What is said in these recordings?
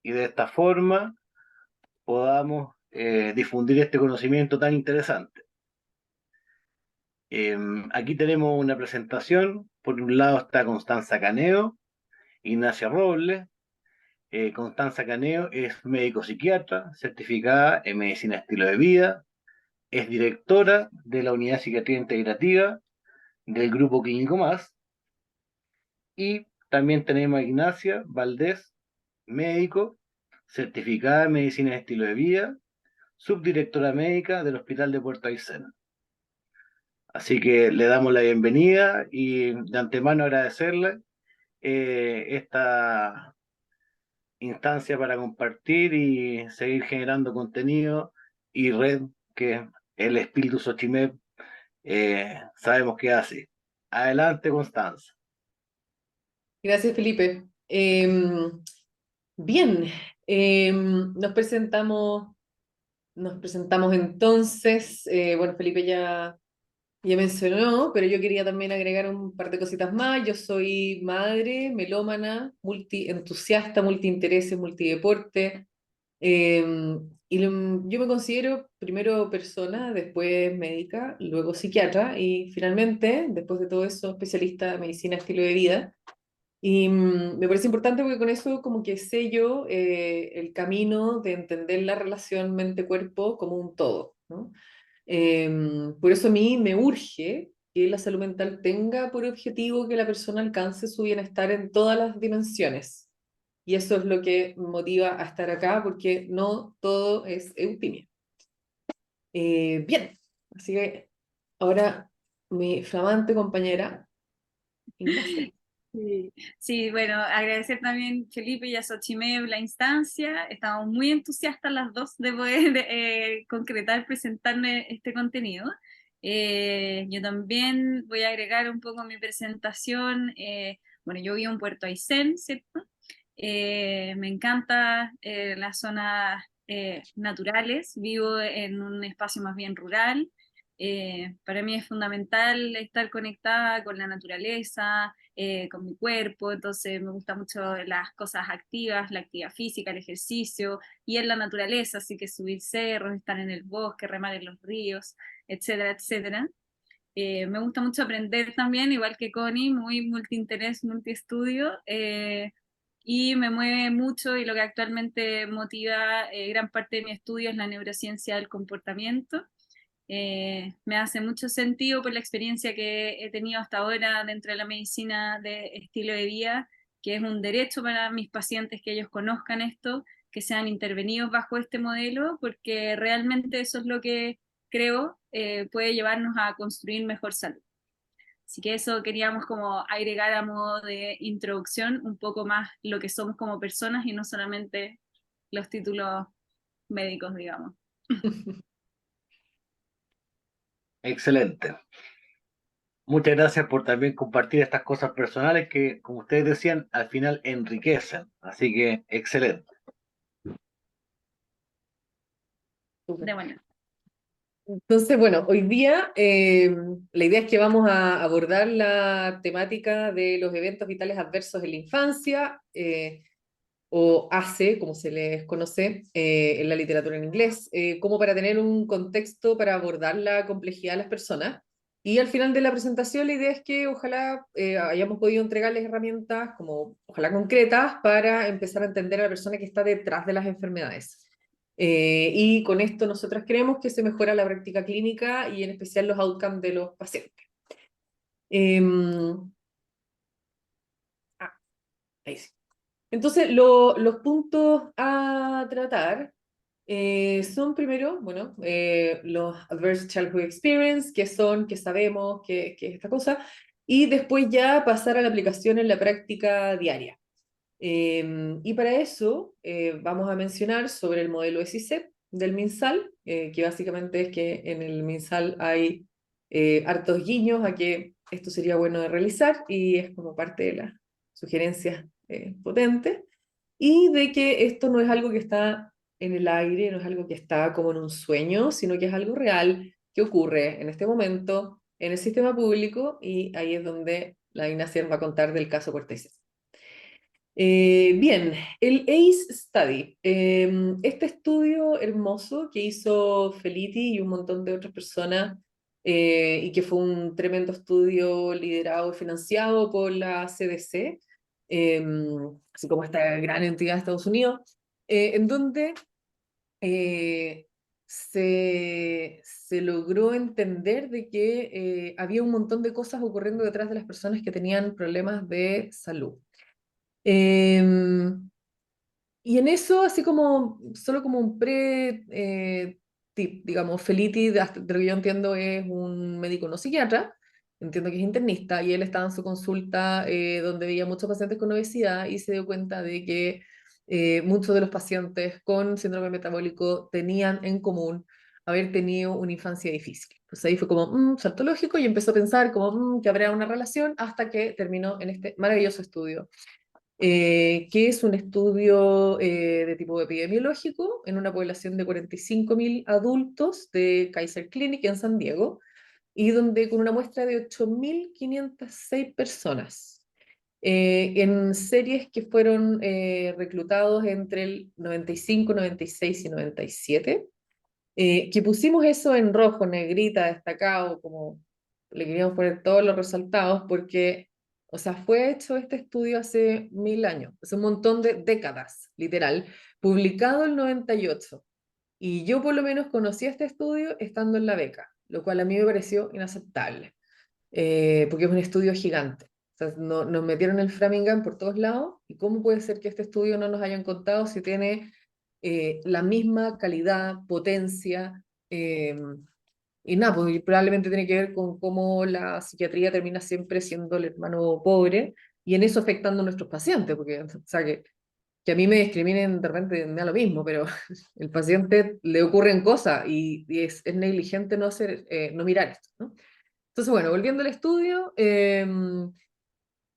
y de esta forma podamos difundir este conocimiento tan interesante. Aquí tenemos una presentación. Por un lado está Constanza Caneo, Ignacia Robles. Constanza Caneo es médico psiquiatra, certificada en medicina estilo de vida, es directora de la Unidad de Psiquiatría Integrativa del Grupo Clínico Más. Y también tenemos a Ignacia Valdés, médico, certificada en medicina de estilo de vida, subdirectora médica del Hospital de Puerto Aysén. Así que le damos la bienvenida y de antemano agradecerle esta instancia para compartir y seguir generando contenido y red que el espíritu Xochimep sabemos que hace. Adelante, Constanza. Gracias, Felipe. Bien, nos presentamos entonces. Bueno, Felipe ya mencionó, pero yo quería también agregar un par de cositas más. Yo soy madre, melómana, multientusiasta, multiintereses, multideporte. Yo me considero primero persona, después médica, luego psiquiatra y finalmente, después de todo eso, especialista en medicina estilo de vida. Y me parece importante porque con eso como que sello el camino de entender la relación mente-cuerpo como un todo, ¿no? Por eso a mí me urge que la salud mental tenga por objetivo que la persona alcance su bienestar en todas las dimensiones. Y eso es lo que me motiva a estar acá porque no todo es eutimia. Bien, así que ahora mi flamante compañera Ignacia. Sí, sí, bueno, agradecer también Felipe y a Xochimep la instancia. Estamos muy entusiastas las dos de poder concretar, presentarme este contenido. Yo también voy a agregar un poco mi presentación. Bueno, yo vivo en Puerto Aysén, ¿cierto? Me encanta las zonas naturales, vivo en un espacio más bien rural. Para mí es fundamental estar conectada con la naturaleza, con mi cuerpo, entonces me gusta mucho las cosas activas, la actividad física, el ejercicio y en la naturaleza, así que subir cerros, estar en el bosque, remar en los ríos, etcétera, etcétera. Me gusta mucho aprender también, igual que Connie, muy multiinterés, multiestudio, y me mueve mucho y lo que actualmente motiva gran parte de mi estudio es la neurociencia del comportamiento. Me hace mucho sentido por la experiencia que he tenido hasta ahora dentro de la medicina de estilo de vida, que es un derecho para mis pacientes que ellos conozcan esto, que sean intervenidos bajo este modelo, porque realmente eso es lo que creo puede llevarnos a construir mejor salud. Así que eso queríamos como agregar a modo de introducción un poco más lo que somos como personas y no solamente los títulos médicos, digamos. Excelente. Muchas gracias por también compartir estas cosas personales que, como ustedes decían, al final enriquecen. Así que, excelente. De bueno. Entonces, bueno, hoy día la idea es que vamos a abordar la temática de los eventos vitales adversos en la infancia, o ACE, como se les conoce en la literatura en inglés, como para tener un contexto para abordar la complejidad de las personas. Y al final de la presentación la idea es que ojalá hayamos podido entregarles herramientas como ojalá concretas para empezar a entender a la persona que está detrás de las enfermedades. Y con esto nosotras creemos que se mejora la práctica clínica y en especial los outcomes de los pacientes. Ah, ahí sí. Entonces, los puntos a tratar son primero, bueno, los Adverse Childhood Experience, que son, que sabemos que es esta cosa, y después ya pasar a la aplicación en la práctica diaria. Y para eso vamos a mencionar sobre el modelo SICEP del MinSal, que básicamente es que en el MinSal hay hartos guiños a que esto sería bueno de realizar y es como parte de las sugerencias potentes, y de que esto no es algo que está en el aire, no es algo que está como en un sueño, sino que es algo real que ocurre en este momento en el sistema público y ahí es donde la Ignacia va a contar del caso Cortés. Bien, el ACE Study, este estudio hermoso que hizo Felitti y un montón de otras personas, y que fue un tremendo estudio liderado y financiado por la CDC, eh, así como esta gran entidad de Estados Unidos, en donde eh, se logró entender de que había un montón de cosas ocurriendo detrás de las personas que tenían problemas de salud. Em, y en eso, así como, solo como un tip, digamos, Felitti, de lo que yo entiendo, es un médico no psiquiatra, entiendo que es internista, y él estaba en su consulta donde veía muchos pacientes con obesidad y se dio cuenta de que muchos de los pacientes con síndrome metabólico tenían en común haber tenido una infancia difícil. Pues ahí fue como, salto lógico, y empezó a pensar como, que habrá una relación, hasta que terminó en este maravilloso estudio que es un estudio de tipo epidemiológico en una población de 45.000 adultos de Kaiser Clinic en San Diego, y donde con una muestra de 8.506 personas, en series que fueron reclutados entre el 95, 96 y 97, que pusimos eso en rojo, negrita, destacado, como le queríamos poner todos los resaltados, porque, o sea, fue hecho este estudio hace 1000 años, hace un montón de décadas, literal, publicado en 98. Y yo por lo menos conocí este estudio estando en la beca, lo cual a mí me pareció inaceptable, porque es un estudio gigante. O sea, nos metieron el Framingham por todos lados, y cómo puede ser que este estudio no nos hayan contado si tiene la misma calidad, potencia, y nada, pues probablemente tiene que ver con cómo la psiquiatría termina siempre siendo el hermano pobre, y en eso afectando a nuestros pacientes, porque, o sea, que a mí me discriminen de repente me da lo mismo, pero el paciente le ocurren cosas, y es negligente no hacer, no mirar esto, ¿no? Entonces, bueno, volviendo al estudio,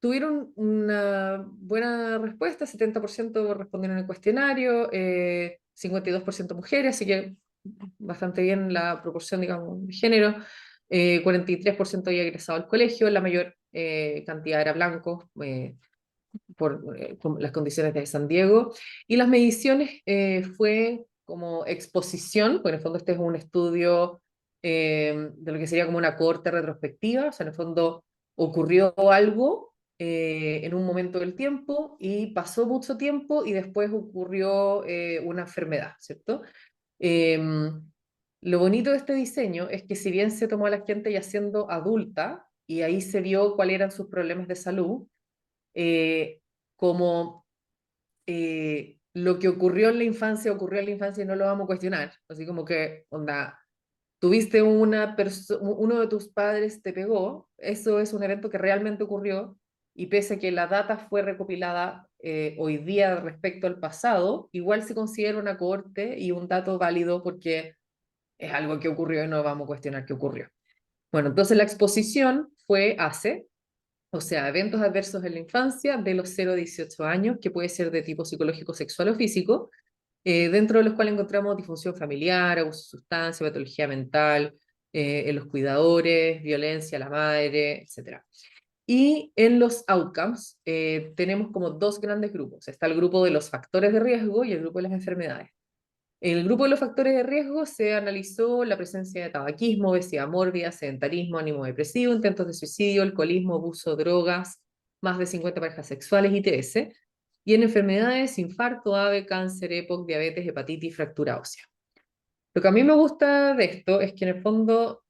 tuvieron una buena respuesta, 70% respondieron el cuestionario, 52% mujeres, así que bastante bien la proporción, digamos, de género. 43% había egresado al colegio, la mayor cantidad era blancos, por las condiciones de San Diego. Y las mediciones fue como exposición, porque en el fondo este es un estudio de lo que sería como una cohorte retrospectiva, o sea, en el fondo ocurrió algo en un momento del tiempo, y pasó mucho tiempo, y después ocurrió una enfermedad, ¿cierto? Lo bonito de este diseño es que, si bien se tomó a la gente ya siendo adulta, y ahí se vio cuáles eran sus problemas de salud, eh, como lo que ocurrió en la infancia y no lo vamos a cuestionar. Así como que, onda, tuviste uno de tus padres te pegó, eso es un evento que realmente ocurrió, y pese a que la data fue recopilada hoy día respecto al pasado, igual se considera una cohorte y un dato válido, porque es algo que ocurrió y no vamos a cuestionar que ocurrió. Bueno, entonces la exposición fue hace, o sea, eventos adversos en la infancia de los 0 a 18 años, que puede ser de tipo psicológico, sexual o físico, dentro de los cuales encontramos disfunción familiar, abuso de sustancia, patología mental, en los cuidadores, violencia a la madre, etc. Y en los outcomes tenemos como dos grandes grupos. Está el grupo de los factores de riesgo y el grupo de las enfermedades. En el grupo de los factores de riesgo se analizó la presencia de tabaquismo, obesidad mórbida, sedentarismo, ánimo depresivo, intentos de suicidio, alcoholismo, abuso de drogas, más de 50 parejas sexuales, ITS. Y en enfermedades, infarto, AVE, cáncer, EPOC, diabetes, hepatitis, fractura ósea. Lo que a mí me gusta de esto es que, en el fondo,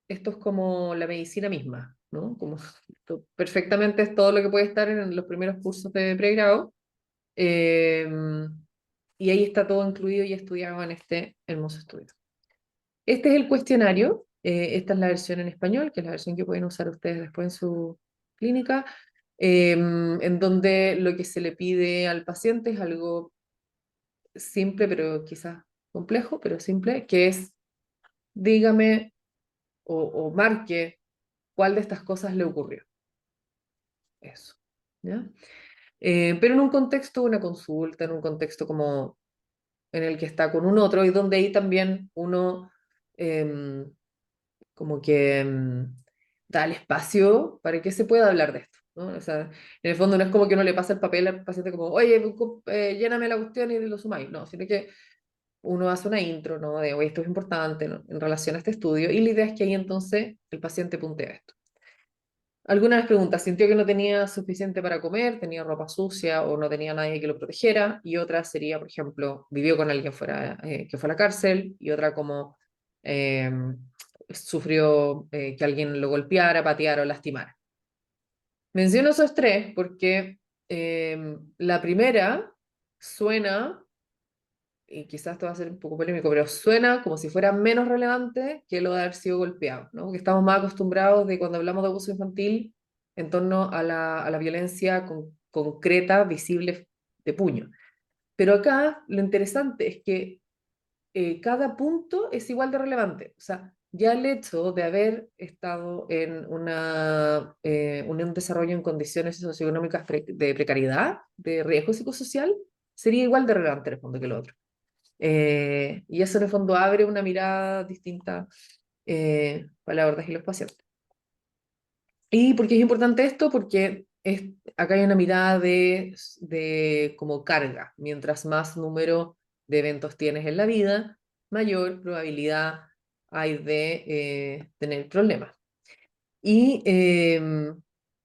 esto es como la medicina misma, ¿no? Como perfectamente es todo lo que puede estar en los primeros cursos de pregrado. Eh, y ahí está todo incluido y estudiado en este hermoso estudio. Este es el cuestionario, esta es la versión en español, que es la versión que pueden usar ustedes después en su clínica, en donde lo que se le pide al paciente es algo simple, pero quizás complejo, pero simple, que es: dígame o marque cuál de estas cosas le ocurrió. Eso, ¿ya? Pero en un contexto de una consulta, en un contexto como en el que está con un otro, y donde ahí también uno como que da el espacio para que se pueda hablar de esto, ¿no? O sea, en el fondo no es como que uno le pasa el papel al paciente como, oye, lléname la cuestión y lo sumáis, no, sino que uno hace una intro, ¿no? De, oye, esto es importante, ¿no? En relación a este estudio, y la idea es que ahí entonces el paciente puntea esto. Alguna vez pregunta, sintió que no tenía suficiente para comer, tenía ropa sucia o no tenía nadie que lo protegiera, y otra sería, por ejemplo, vivió con alguien fuera, que fue a la cárcel, y otra como eh, sufrió que alguien lo golpeara, pateara o lastimara. Menciono esos tres porque la primera suena, y quizás esto va a ser un poco polémico, pero suena como si fuera menos relevante que lo de haber sido golpeado, ¿no? Porque estamos más acostumbrados de cuando hablamos de abuso infantil en torno a la violencia concreta, visible de puño. Pero acá lo interesante es que cada punto es igual de relevante. O sea, ya el hecho de haber estado en un desarrollo en condiciones socioeconómicas de precariedad, de riesgo psicosocial, sería igual de relevante en el fondo que lo otro. Y eso en el fondo abre una mirada distinta para la abordaje de los pacientes. ¿Y por qué es importante esto? Porque acá hay una mirada de como carga. Mientras más número de eventos tienes en la vida, mayor probabilidad hay de tener problemas. Y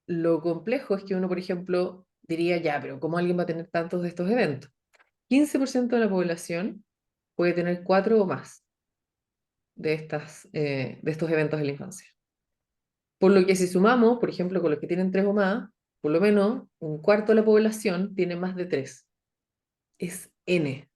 lo complejo es que uno, por ejemplo, diría, ya, pero ¿cómo alguien va a tener tantos de estos eventos? 15% de la población puede tener 4 o más de estos eventos en la infancia. Por lo que si sumamos, por ejemplo, con los que tienen 3 o más, por lo menos un cuarto de la población tiene más de 3. Es N.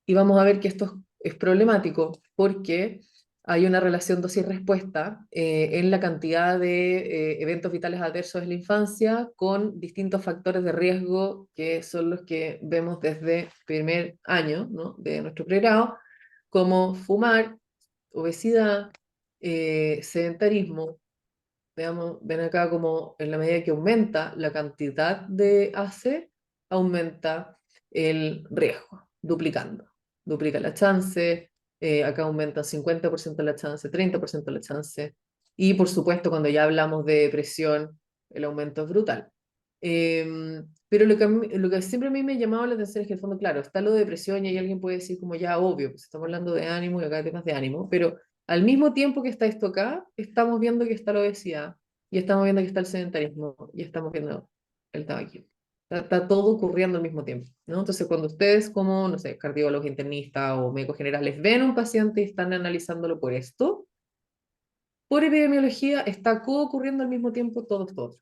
Y vamos a ver que esto es problemático porque hay una relación dosis-respuesta en la cantidad de eventos vitales adversos en la infancia con distintos factores de riesgo que son los que vemos desde primer año, ¿no? De nuestro pregrado, como fumar, obesidad, sedentarismo. Veamos, ven acá como en la medida que aumenta la cantidad de AC, aumenta el riesgo, duplicando. Duplica la chance, acá aumenta 50% la chance, 30% la chance. Y por supuesto, cuando ya hablamos de depresión, el aumento es brutal. Pero lo que siempre a mí me ha llamado la atención es que en el fondo, claro, está lo de depresión y ahí alguien puede decir como ya obvio, pues estamos hablando de ánimo y acá hay temas de ánimo, pero al mismo tiempo que está esto acá, estamos viendo que está la obesidad, y estamos viendo que está el sedentarismo, y estamos viendo el tabaquismo. Está todo ocurriendo al mismo tiempo, ¿no? Entonces, cuando ustedes como, no sé, cardiólogos internistas o médicos generales ven a un paciente y están analizándolo por esto, por epidemiología está ocurriendo al mismo tiempo todo.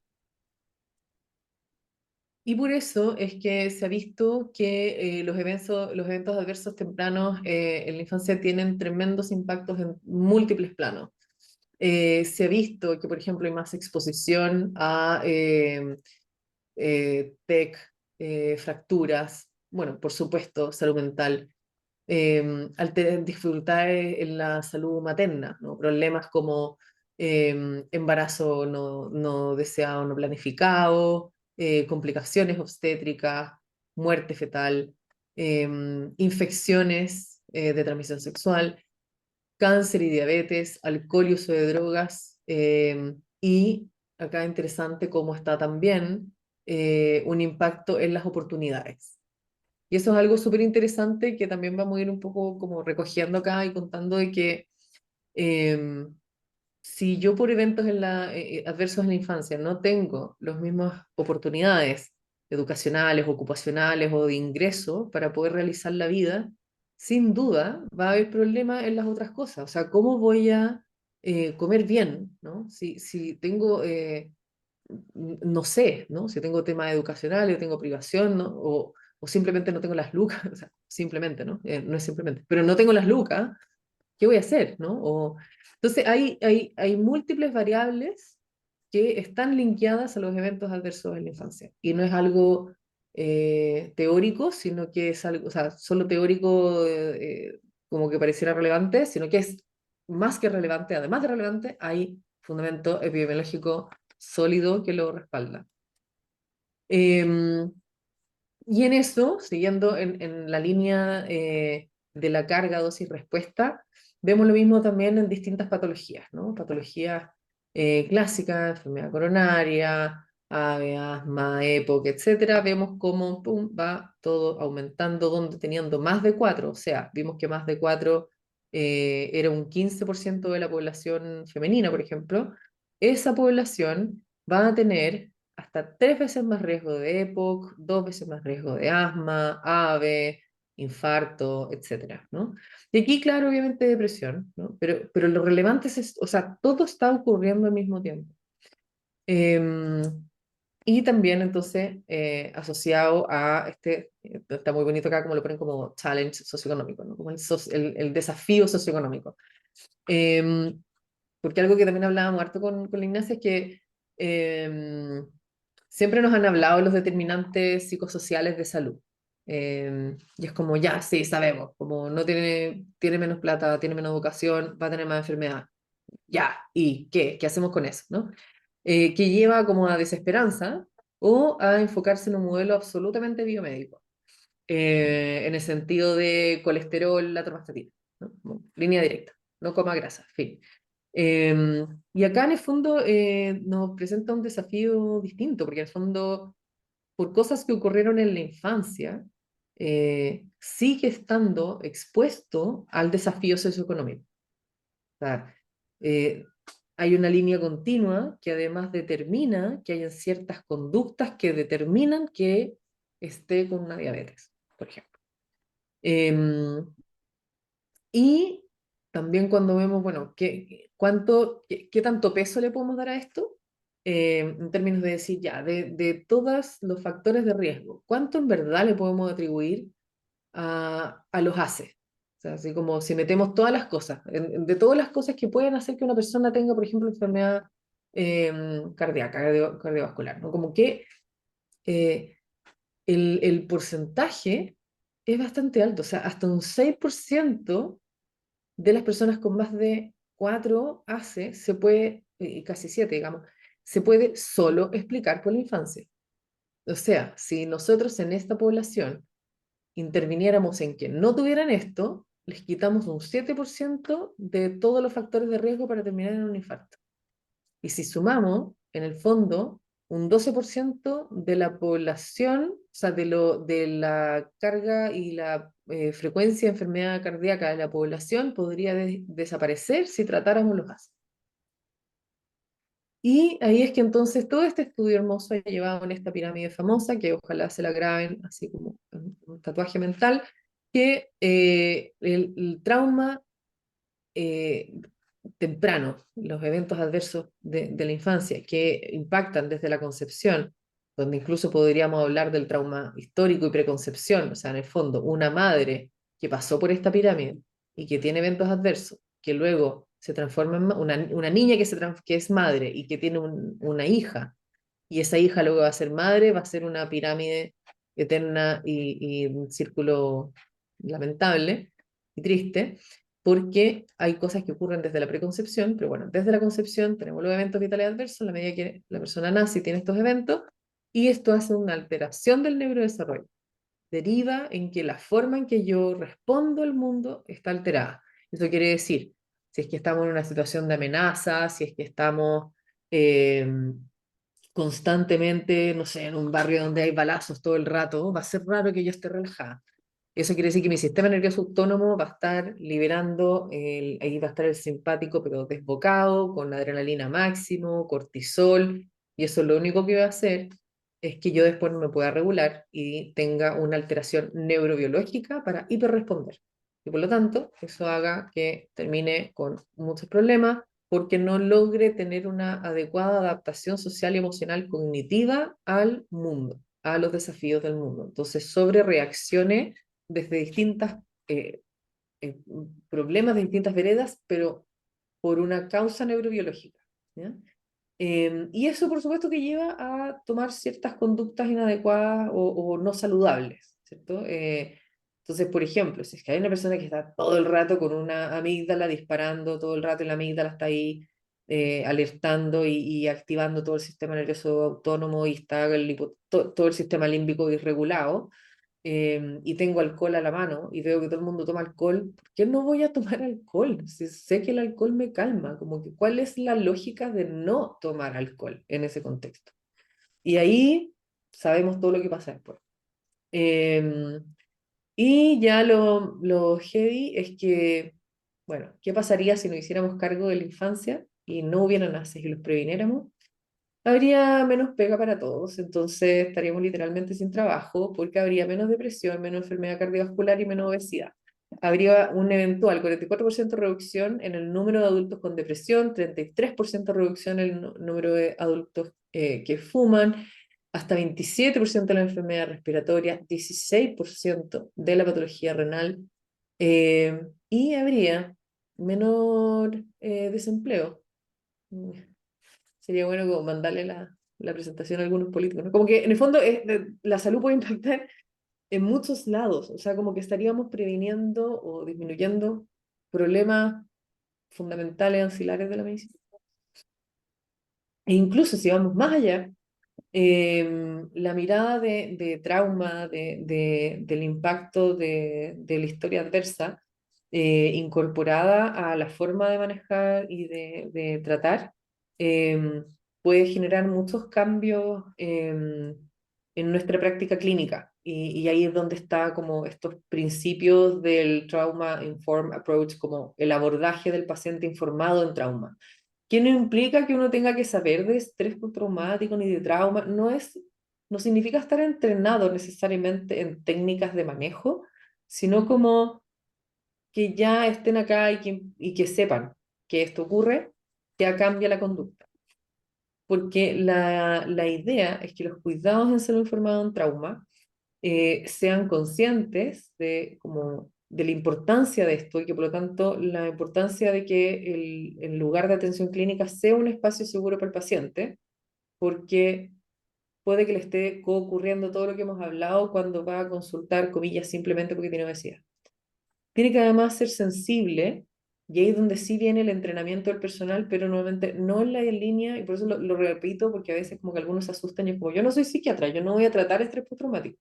Y por eso es que se ha visto que los eventos adversos tempranos en la infancia tienen tremendos impactos en múltiples planos. Se ha visto que, por ejemplo, hay más exposición a TEC, fracturas, bueno, por supuesto, salud mental, dificultades en la salud materna, ¿no? Problemas como embarazo no deseado, no planificado, complicaciones obstétricas, muerte fetal, infecciones de transmisión sexual, cáncer y diabetes, alcohol y uso de drogas, y acá interesante cómo está también un impacto en las oportunidades. Y eso es algo súper interesante que también vamos a ir un poco como recogiendo acá y contando de que eh, si yo por eventos adversos en la infancia no tengo las mismas oportunidades educacionales, ocupacionales o de ingreso para poder realizar la vida, sin duda va a haber problemas en las otras cosas. O sea, ¿cómo voy a comer bien, ¿no? Si tengo, no sé, ¿no? Si tengo temas educacionales, o tengo privación, ¿no? O simplemente no tengo las lucas, o sea, simplemente, ¿no? No es simplemente, pero no tengo las lucas, ¿qué voy a hacer, no? Entonces hay múltiples variables que están linkeadas a los eventos adversos en la infancia. Y no es algo teórico, sino que es algo, o sea, solo teórico como que pareciera relevante, sino que es más que relevante, además de relevante, hay fundamento epidemiológico sólido que lo respalda. Y en eso, siguiendo en la línea de la carga, dosis, respuesta, vemos lo mismo también en distintas patologías, ¿no? Patologías clásicas, enfermedad coronaria, AVE, asma, EPOC, etcétera, vemos cómo pum, va todo aumentando, donde teniendo más de 4, o sea, vimos que más de 4 era un 15% de la población femenina, por ejemplo, esa población va a tener hasta 3 veces más riesgo de EPOC, 2 veces más riesgo de asma, AVE, infarto, etcétera, ¿no? Y aquí, claro, obviamente depresión, ¿no? Pero lo relevante es, o sea, todo está ocurriendo al mismo tiempo. Em, y también entonces asociado a está muy bonito acá como lo ponen como challenge socioeconómico, ¿no? Como el desafío socioeconómico. Em, Porque algo que también hablábamos harto con la Ignacia es que em, siempre nos han hablado los determinantes psicosociales de salud. Y es como, ya, sí, sabemos, como no tiene menos plata, tiene menos educación, va a tener más enfermedad. Ya, ¿y qué? ¿Qué hacemos con eso, no? Que lleva como a desesperanza o a enfocarse en un modelo absolutamente biomédico, en el sentido de colesterol, la atorvastatina, ¿no? Como línea directa, no coma grasa, fin. Y acá en el fondo nos presenta un desafío distinto, porque en el fondo, por cosas que ocurrieron en la infancia, sigue estando expuesto al desafío socioeconómico. O sea, eh, hay una línea continua que además determina que hayan ciertas conductas que determinan que esté con una diabetes, por ejemplo. Em, y también cuando vemos, bueno, qué tanto peso le podemos dar a esto, en términos de decir, ya, de todos los factores de riesgo, ¿cuánto en verdad le podemos atribuir a los haces? O sea, así como si metemos todas las cosas, de todas las cosas que pueden hacer que una persona tenga, por ejemplo, enfermedad cardíaca, cardiovascular, ¿no? Como que eh, el porcentaje es bastante alto, o sea, hasta un 6% de las personas con más de 4 ACE se puede, casi 7, digamos, se puede solo explicar por la infancia. O sea, si nosotros en esta población interviniéramos en que no tuvieran esto, les quitamos un 7% de todos los factores de riesgo para terminar en un infarto. Y si sumamos, en el fondo, un 12% de la población, o sea, de la carga y la frecuencia de enfermedad cardíaca de la población podría desaparecer si tratáramos los gases. Y ahí es que entonces todo este estudio hermoso ha llevado en esta pirámide famosa, que ojalá se la graben así como un tatuaje mental, que el trauma eh, temprano, los eventos adversos de la infancia que impactan desde la concepción, donde incluso podríamos hablar del trauma histórico y preconcepción, o sea, en el fondo, una madre que pasó por esta pirámide y que tiene eventos adversos, que luego se transforma en una niña que es madre y que tiene una hija, y esa hija luego va a ser madre, va a ser una pirámide eterna y un círculo lamentable y triste, porque hay cosas que ocurren desde la preconcepción, pero bueno, desde la concepción tenemos los eventos vitales adversos, en la medida que la persona nace y tiene estos eventos, y esto hace una alteración del neurodesarrollo. Deriva en que la forma en que yo respondo al mundo está alterada. Eso quiere decir, si es que estamos en una situación de amenaza, si es que estamos constantemente, no sé, en un barrio donde hay balazos todo el rato, va a ser raro que yo esté relajada. Eso quiere decir que mi sistema nervioso autónomo va a estar liberando, ahí va a estar el simpático, pero desbocado, con adrenalina máximo, cortisol, y eso lo único que va a hacer es que yo después no me pueda regular y tenga una alteración neurobiológica para hiperresponder. Y por lo tanto, eso haga que termine con muchos problemas porque no logre tener una adecuada adaptación social y emocional cognitiva al mundo, a los desafíos del mundo. Entonces, sobre reaccione desde distintas eh, problemas de distintas veredas, pero por una causa neurobiológica. ¿Ya? Y eso, por supuesto, que lleva a tomar ciertas conductas inadecuadas o no saludables, ¿cierto? Entonces, por ejemplo, si es que hay una persona que está todo el rato con una amígdala disparando, todo el rato y la amígdala está ahí alertando y activando todo el sistema nervioso autónomo y está todo el sistema límbico irregulado, y tengo alcohol a la mano y veo que todo el mundo toma alcohol, ¿por qué no voy a tomar alcohol? Si sé que el alcohol me calma, como que ¿cuál es la lógica de no tomar alcohol en ese contexto? Y ahí sabemos todo lo que pasa después. Y ya lo heavy es que, bueno, ¿qué pasaría si nos hiciéramos cargo de la infancia y no hubiera nazis y los previniéramos? Habría menos pega para todos, entonces estaríamos literalmente sin trabajo porque habría menos depresión, menos enfermedad cardiovascular y menos obesidad. Habría un eventual 44% reducción en el número de adultos con depresión, 33% reducción en el número de adultos que fuman, hasta 27% de la enfermedad respiratoria, 16% de la patología renal, y habría menor desempleo. Sería bueno como mandarle la presentación a algunos políticos, ¿no? Como que en el fondo la salud puede impactar en muchos lados, o sea, como que estaríamos previniendo o disminuyendo problemas fundamentales, ancilares de la medicina. E incluso si vamos más allá, la mirada de trauma, del impacto de la historia adversa, incorporada a la forma de manejar y de tratar, eh, puede generar muchos cambios en nuestra práctica clínica. Y ahí es donde está como estos principios del Trauma Informed Approach, como el abordaje del paciente informado en trauma, que no implica que uno tenga que saber de estrés postraumático ni de trauma, no significa estar entrenado necesariamente en técnicas de manejo, sino como que ya estén acá y que sepan que esto ocurre, ya cambia la conducta. Porque la idea es que los cuidados en salud informada en trauma sean conscientes de la importancia de esto y que por lo tanto la importancia de que el lugar de atención clínica sea un espacio seguro para el paciente, porque puede que le esté ocurriendo todo lo que hemos hablado cuando va a consultar, comillas, simplemente porque tiene obesidad. Tiene que además ser sensible, y ahí es donde sí viene el entrenamiento del personal, pero nuevamente no en la línea, y por eso lo repito, porque a veces como que algunos se asustan y es como, yo no soy psiquiatra, yo no voy a tratar estrés postraumático.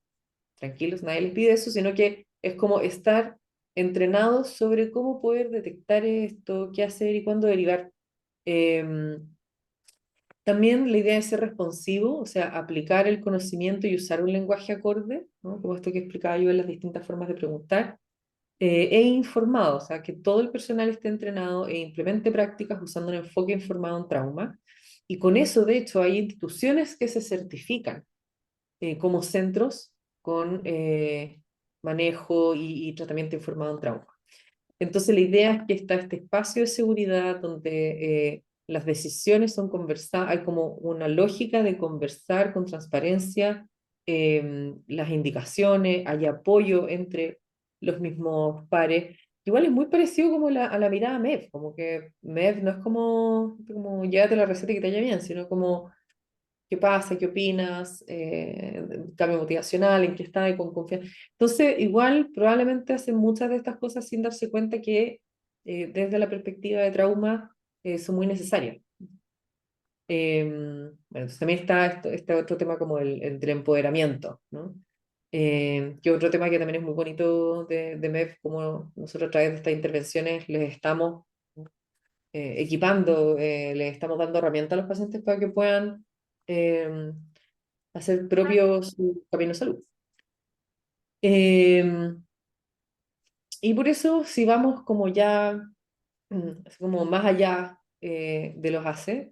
Tranquilos, nadie les pide eso, sino que es como estar entrenados sobre cómo poder detectar esto, qué hacer y cuándo derivar. También la idea es ser responsivo, o sea, aplicar el conocimiento y usar un lenguaje acorde, ¿no? Como esto que explicaba yo en las distintas formas de preguntar, e informado, o sea, que todo el personal esté entrenado e implemente prácticas usando un enfoque informado en trauma. Y con eso, de hecho, hay instituciones que se certifican como centros con manejo y tratamiento informado en trauma. Entonces, la idea es que está este espacio de seguridad donde las decisiones son conversadas, hay como una lógica de conversar con transparencia las indicaciones, hay apoyo entre los mismos pares. Igual es muy parecido como a la mirada MEV, como que MEV no es como llévate la receta y que te vaya bien, sino como qué pasa, qué opinas, cambio motivacional, en qué está y con confianza. Entonces, igual probablemente hacen muchas de estas cosas sin darse cuenta que desde la perspectiva de trauma son muy necesarias. Bueno, entonces también está este otro tema como el empoderamiento, ¿no? Que otro tema que también es muy bonito de MEF, como nosotros a través de estas intervenciones les estamos equipando, les estamos dando herramientas a los pacientes para que puedan eh, hacer propio su camino de salud. Eh, y por eso, si vamos como ya, así como más allá de los AC,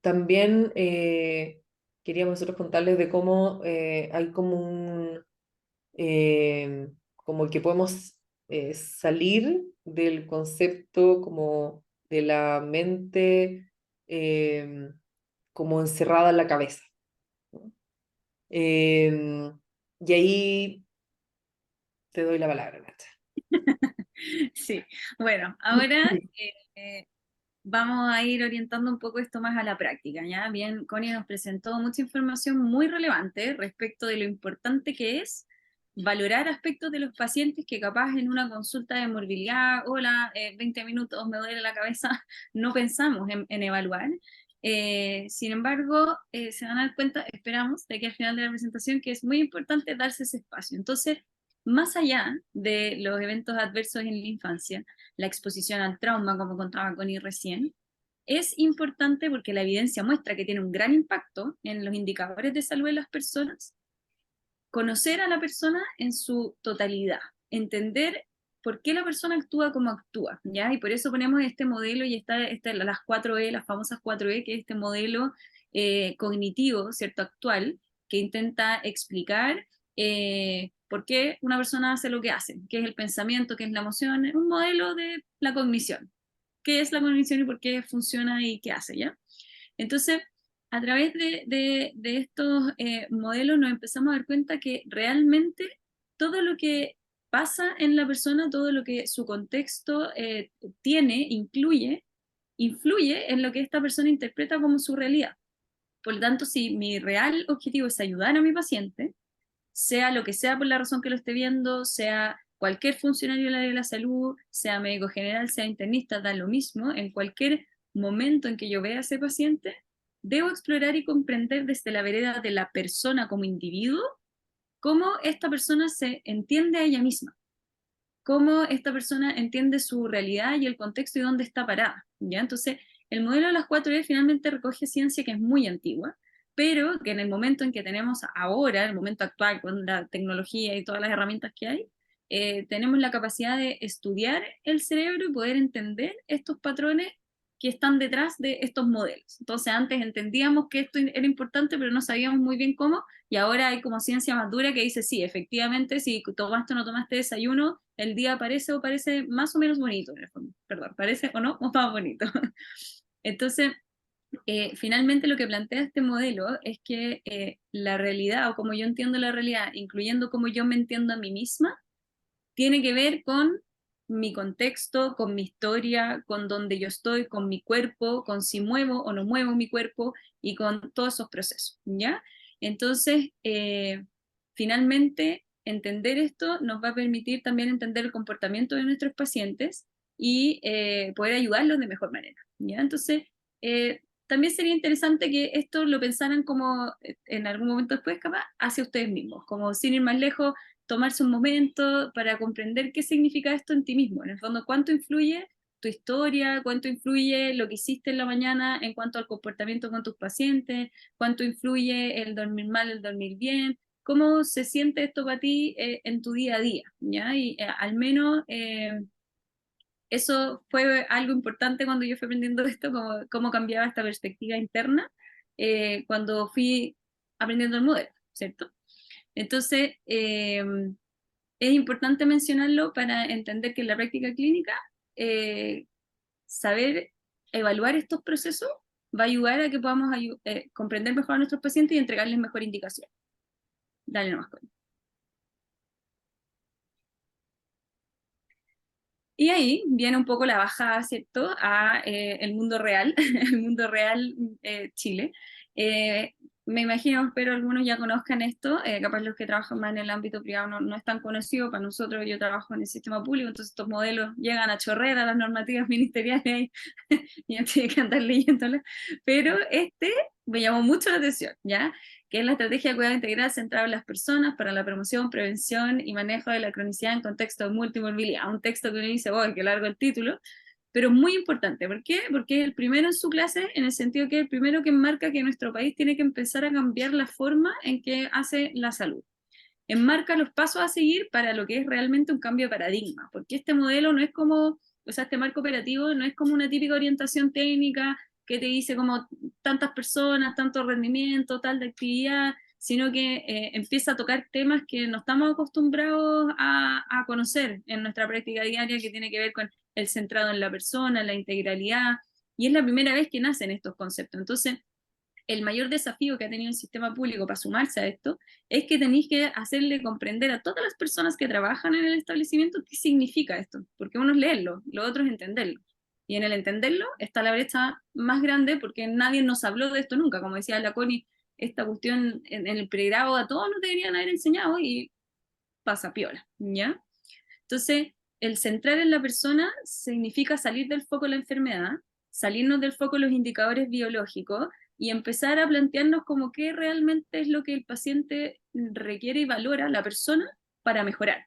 también queríamos nosotros contarles de cómo hay como como que podemos salir del concepto como de la mente como encerrada en la cabeza, ¿no? Y ahí te doy la palabra, Nacha. Sí, bueno, ahora vamos a ir orientando un poco esto más a la práctica, ¿ya? Bien, Connie nos presentó mucha información muy relevante respecto de lo importante que es valorar aspectos de los pacientes que capaz en una consulta de morbilidad, hola, 20 minutos, me duele la cabeza, no pensamos en evaluar. Sin embargo, se van a dar cuenta, esperamos, de que al final de la presentación, que es muy importante darse ese espacio. Entonces, más allá de los eventos adversos en la infancia, la exposición al trauma, como contaba Connie recién, es importante porque la evidencia muestra que tiene un gran impacto en los indicadores de salud de las personas, conocer a la persona en su totalidad, entender por qué la persona actúa como actúa, ¿ya? Y por eso ponemos este modelo y las 4E, las famosas 4E, que es este modelo cognitivo, ¿cierto?, actual, que intenta explicar por qué una persona hace lo que hace, qué es el pensamiento, qué es la emoción, es un modelo de la cognición. ¿Qué es la cognición y por qué funciona y qué hace, ¿ya? Entonces, a través de estos modelos nos empezamos a dar cuenta que realmente todo lo que pasa en la persona, todo lo que su contexto tiene, influye en lo que esta persona interpreta como su realidad. Por lo tanto, si mi real objetivo es ayudar a mi paciente, sea lo que sea por la razón que lo esté viendo, sea cualquier funcionario del área de la salud, sea médico general, sea internista, da lo mismo, en cualquier momento en que yo vea a ese paciente, debo explorar y comprender desde la vereda de la persona como individuo, cómo esta persona se entiende a ella misma, cómo esta persona entiende su realidad y el contexto y dónde está parada, ¿ya? Entonces, el modelo de las 4E finalmente recoge ciencia que es muy antigua, pero que en el momento en que tenemos ahora, el momento actual, con la tecnología y todas las herramientas que hay, tenemos la capacidad de estudiar el cerebro y poder entender estos patrones que están detrás de estos modelos. Entonces, antes entendíamos que esto era importante, pero no sabíamos muy bien cómo, y ahora hay como ciencia más dura que dice, sí, efectivamente, si tomaste o no tomaste desayuno, el día parece o parece más o menos bonito, en el fondo. Perdón, parece o no, o más bonito. Entonces, finalmente lo que plantea este modelo es que la realidad, o como yo entiendo la realidad, incluyendo cómo yo me entiendo a mí misma, tiene que ver con mi contexto, con mi historia, con dónde yo estoy, con mi cuerpo, con si muevo o no muevo mi cuerpo y con todos esos procesos, ¿ya? Entonces, finalmente, entender esto nos va a permitir también entender el comportamiento de nuestros pacientes y poder ayudarlos de mejor manera, ¿ya? Entonces, también sería interesante que esto lo pensaran como en algún momento después, capaz, hacia ustedes mismos, como sin ir más lejos, tomarse un momento para comprender qué significa esto en ti mismo. En el fondo, cuánto influye tu historia, cuánto influye lo que hiciste en la mañana en cuanto al comportamiento con tus pacientes, cuánto influye el dormir mal, el dormir bien, cómo se siente esto para ti en tu día a día, ¿ya? Y al menos eso fue algo importante cuando yo fui aprendiendo esto, cómo cambiaba esta perspectiva interna cuando fui aprendiendo el modelo, ¿cierto? Entonces, es importante mencionarlo para entender que en la práctica clínica, saber evaluar estos procesos va a ayudar a que podamos comprender mejor a nuestros pacientes y entregarles mejor indicación. Dale nomás, Connie. Y ahí viene un poco la bajada, ¿cierto?, a el mundo real, el mundo real Chile. Me imagino, espero algunos ya conozcan esto, capaz los que trabajan más en el ámbito privado no es tan conocido, para nosotros yo trabajo en el sistema público, entonces estos modelos llegan a chorrera, las normativas ministeriales, y ya tiene que andar leyéndolas, pero este me llamó mucho la atención, ¿ya? Que es la estrategia de cuidado integral centrada en las personas para la promoción, prevención y manejo de la cronicidad en contexto de multimorbilidad. Un texto que uno dice, ¡oh, qué largo el título! Pero muy importante. ¿Por qué? Porque es el primero en su clase, en el sentido que es el primero que enmarca que nuestro país tiene que empezar a cambiar la forma en que hace la salud. Enmarca los pasos a seguir para lo que es realmente un cambio de paradigma. Porque este modelo no es como, o sea, este marco operativo no es como una típica orientación técnica que te dice como tantas personas, tanto rendimiento, tal de actividad, sino que empieza a tocar temas que no estamos acostumbrados a conocer en nuestra práctica diaria, que tiene que ver con el centrado en la persona, la integralidad, y es la primera vez que nacen estos conceptos. Entonces, el mayor desafío que ha tenido el sistema público para sumarse a esto es que tenéis que hacerle comprender a todas las personas que trabajan en el establecimiento qué significa esto, porque uno es leerlo, lo otro es entenderlo. Y en el entenderlo está la brecha más grande porque nadie nos habló de esto nunca. Como decía la Connie, esta cuestión en el pregrado a todos nos deberían haber enseñado y pasa piola, ¿ya? Entonces, el centrar en la persona significa salir del foco de la enfermedad, salirnos del foco de los indicadores biológicos y empezar a plantearnos como qué realmente es lo que el paciente requiere y valora la persona para mejorar.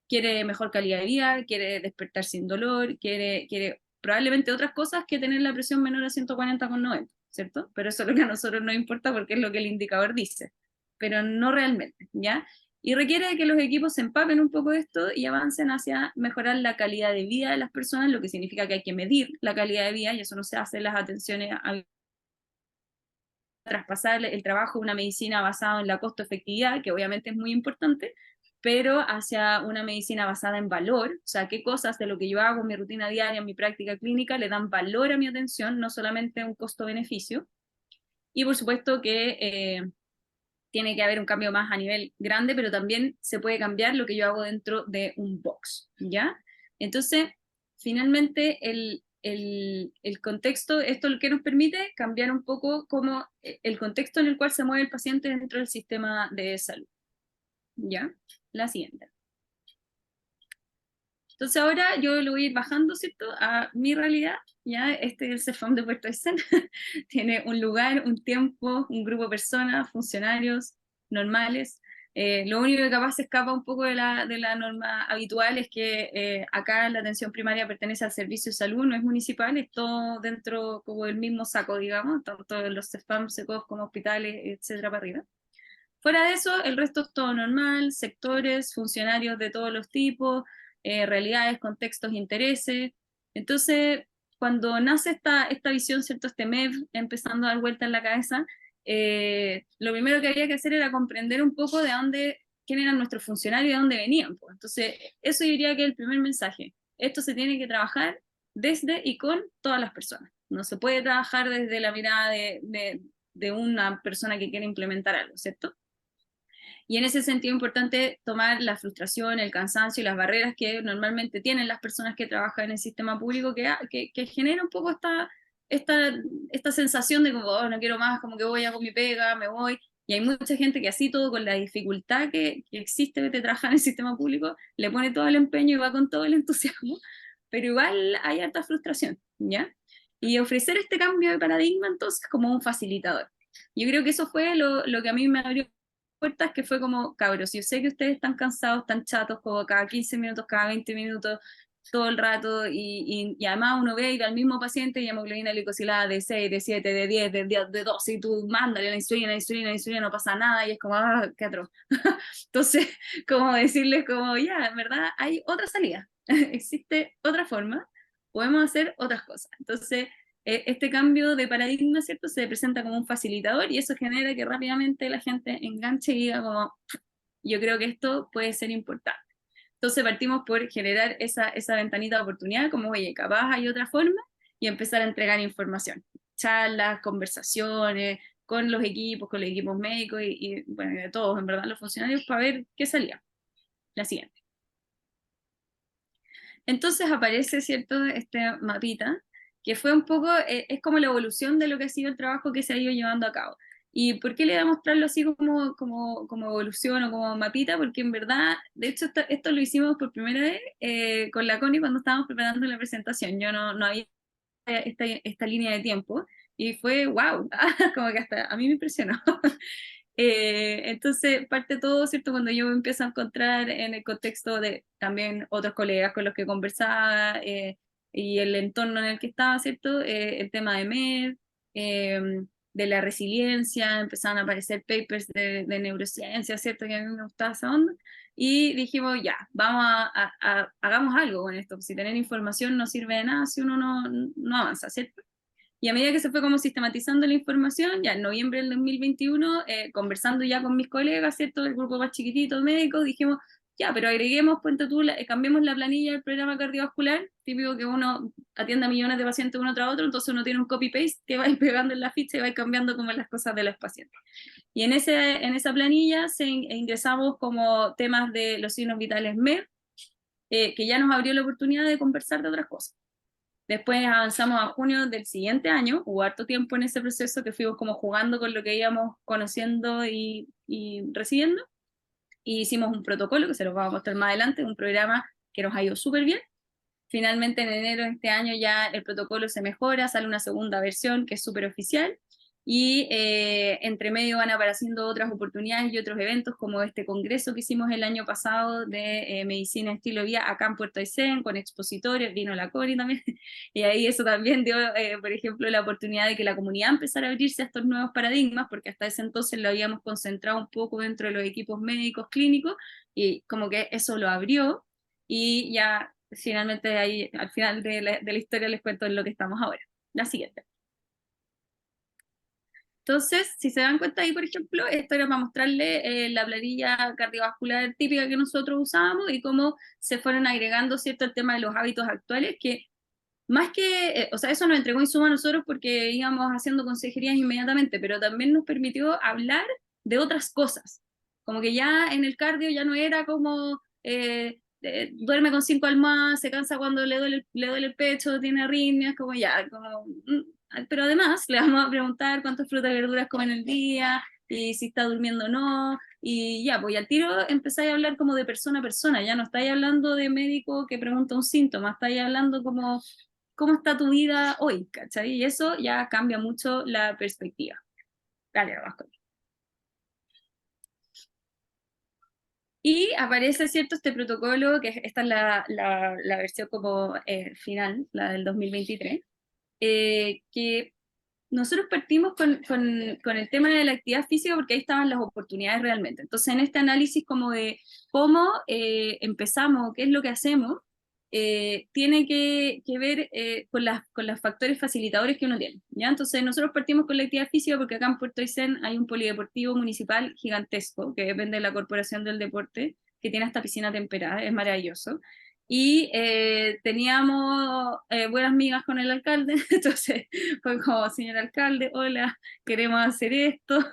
Quiere mejor calidad de vida, quiere despertar sin dolor, quiere probablemente otras cosas que tener la presión menor a 140/90, ¿cierto? Pero eso es lo que a nosotros nos importa porque es lo que el indicador dice, pero no realmente, ¿ya? Y requiere de que los equipos se empapen un poco de esto y avancen hacia mejorar la calidad de vida de las personas, lo que significa que hay que medir la calidad de vida, y eso no se hace en las atenciones a traspasar el trabajo de una medicina basada en la costo-efectividad, que obviamente es muy importante, pero hacia una medicina basada en valor, o sea, qué cosas de lo que yo hago en mi rutina diaria, en mi práctica clínica, le dan valor a mi atención, no solamente un costo-beneficio. Y por supuesto que tiene que haber un cambio más a nivel grande, pero también se puede cambiar lo que yo hago dentro de un box, ¿ya? Entonces, finalmente, el contexto, esto es lo que nos permite cambiar un poco como el contexto en el cual se mueve el paciente dentro del sistema de salud, ¿ya? La siguiente. Entonces ahora yo lo voy a ir bajando, ¿cierto?, a mi realidad, ¿ya? Este es el CEFAM de Puerto Aysén. Tiene un lugar, un tiempo, un grupo de personas, funcionarios normales. Lo único que capaz se escapa un poco de la norma habitual es que acá la atención primaria pertenece al servicio de salud, no es municipal, es todo dentro como del mismo saco, digamos, tanto los CEFAM, SECOF como hospitales, etcétera, para arriba. Fuera de eso, el resto es todo normal, sectores, funcionarios de todos los tipos, realidades, contextos, intereses. Entonces, cuando nace esta visión, ¿cierto? Este MEV empezando a dar vuelta en la cabeza, lo primero que había que hacer era comprender un poco de dónde, quién eran nuestros funcionarios y de dónde venían, pues. Entonces, eso yo diría que es el primer mensaje. Esto se tiene que trabajar desde y con todas las personas. No se puede trabajar desde la mirada de una persona que quiere implementar algo, ¿cierto? Y en ese sentido es importante tomar la frustración, el cansancio y las barreras que normalmente tienen las personas que trabajan en el sistema público, que genera un poco esta sensación de como, oh, no quiero más, como que voy, hago mi pega, me voy. Y hay mucha gente que así todo, con la dificultad que existe de trabajar en el sistema público, le pone todo el empeño y va con todo el entusiasmo, pero igual hay harta frustración, ¿ya? Y ofrecer este cambio de paradigma entonces como un facilitador. Yo creo que eso fue lo que a mí me abrió puertas, que fue como, cabros, yo sé que ustedes están cansados, están chatos, como cada 15 minutos, cada 20 minutos, todo el rato, y además uno ve ir al mismo paciente y hemoglobina glicosilada de 6, de 7, de 10, de 12, y tú mándale la insulina, la insulina, la insulina, no pasa nada, y es como, ah, qué atroz. Entonces, como decirles como, ya, en verdad, hay otra salida, existe otra forma, podemos hacer otras cosas. Entonces, este cambio de paradigma, ¿cierto?, se presenta como un facilitador y eso genera que rápidamente la gente enganche y diga como, yo creo que esto puede ser importante. Entonces partimos por generar esa ventanita de oportunidad, como, oye, capaz hay otra forma, y empezar a entregar información, charlas, conversaciones con los equipos médicos bueno, de todos, en verdad, los funcionarios, para ver qué salía. La siguiente. Entonces aparece, ¿cierto?, este mapita, que fue un poco, es como la evolución de lo que ha sido el trabajo que se ha ido llevando a cabo. ¿Y por qué le voy a mostrarlo así como evolución o como mapita? Porque en verdad, de hecho, esto lo hicimos por primera vez con la Connie cuando estábamos preparando la presentación. Yo no había esta línea de tiempo y fue wow, como que hasta a mí me impresionó. Entonces parte todo, ¿cierto? Cuando yo me empiezo a encontrar en el contexto de también otros colegas con los que conversaba y el entorno en el que estaba, ¿cierto? El tema de MED, de la resiliencia, empezaron a aparecer papers de neurociencia, ¿cierto? Que a mí me gustaba esa onda. Y dijimos, ya, hagamos algo con esto. Si tener información no sirve de nada si uno no avanza, ¿cierto? Y a medida que se fue como sistematizando la información, ya en noviembre del 2021, conversando ya con mis colegas, ¿cierto?, del grupo más chiquitito médicos, dijimos, ya, pero agreguemos, ponte tú, cambiemos la planilla del programa cardiovascular, típico que uno atiende a millones de pacientes uno tras otro, entonces uno tiene un copy-paste que va a ir pegando en la ficha y va a ir cambiando como las cosas de los pacientes. Y en esa planilla ingresamos como temas de los signos vitales MED, que ya nos abrió la oportunidad de conversar de otras cosas. Después avanzamos a junio del siguiente año, hubo harto tiempo en ese proceso que fuimos como jugando con lo que íbamos conociendo y recibiendo, y hicimos un protocolo que se los vamos a mostrar más adelante, un programa que nos ha ido súper bien. Finalmente en enero de este año ya el protocolo se mejora, sale una segunda versión que es súper oficial, y entre medio van apareciendo otras oportunidades y otros eventos, como este congreso que hicimos el año pasado de medicina estilo vida acá en Puerto Aysén, con expositores, vino la Cori también, y ahí eso también dio, por ejemplo, la oportunidad de que la comunidad empezara a abrirse a estos nuevos paradigmas, porque hasta ese entonces lo habíamos concentrado un poco dentro de los equipos médicos clínicos, y como que eso lo abrió, y ya finalmente ahí, al final de la historia les cuento en lo que estamos ahora. La siguiente. Entonces, si se dan cuenta ahí, por ejemplo, esto era para mostrarle la planilla cardiovascular típica que nosotros usábamos y cómo se fueron agregando, ¿cierto?, el tema de los hábitos actuales, que más que, o sea, eso nos entregó Insuma a nosotros porque íbamos haciendo consejerías inmediatamente, pero también nos permitió hablar de otras cosas. Como que ya en el cardio ya no era como duerme con 5 almohadas, se cansa cuando le duele el pecho, tiene arritmias, como ya, como, pero además le vamos a preguntar cuántas frutas y verduras come en el día, y si está durmiendo o no, y ya, pues y al tiro empezáis a hablar como de persona a persona, ya no estáis hablando de médico que pregunta un síntoma, estáis hablando como cómo está tu vida hoy, ¿cachai? Y eso ya cambia mucho la perspectiva. Dale, Vasco. Y aparece, ¿cierto?, este protocolo, que esta es la versión como final, la del 2023, que nosotros partimos con el tema de la actividad física porque ahí estaban las oportunidades realmente. Entonces, en este análisis como de cómo empezamos, qué es lo que hacemos, tiene que ver con los factores facilitadores que uno tiene, ¿ya? Entonces, nosotros partimos con la actividad física porque acá en Puerto Aysén hay un polideportivo municipal gigantesco, que depende de la Corporación del Deporte, que tiene hasta piscina temperada, es maravilloso. Y teníamos buenas migas con el alcalde, entonces fue como, señor alcalde, hola, queremos hacer esto,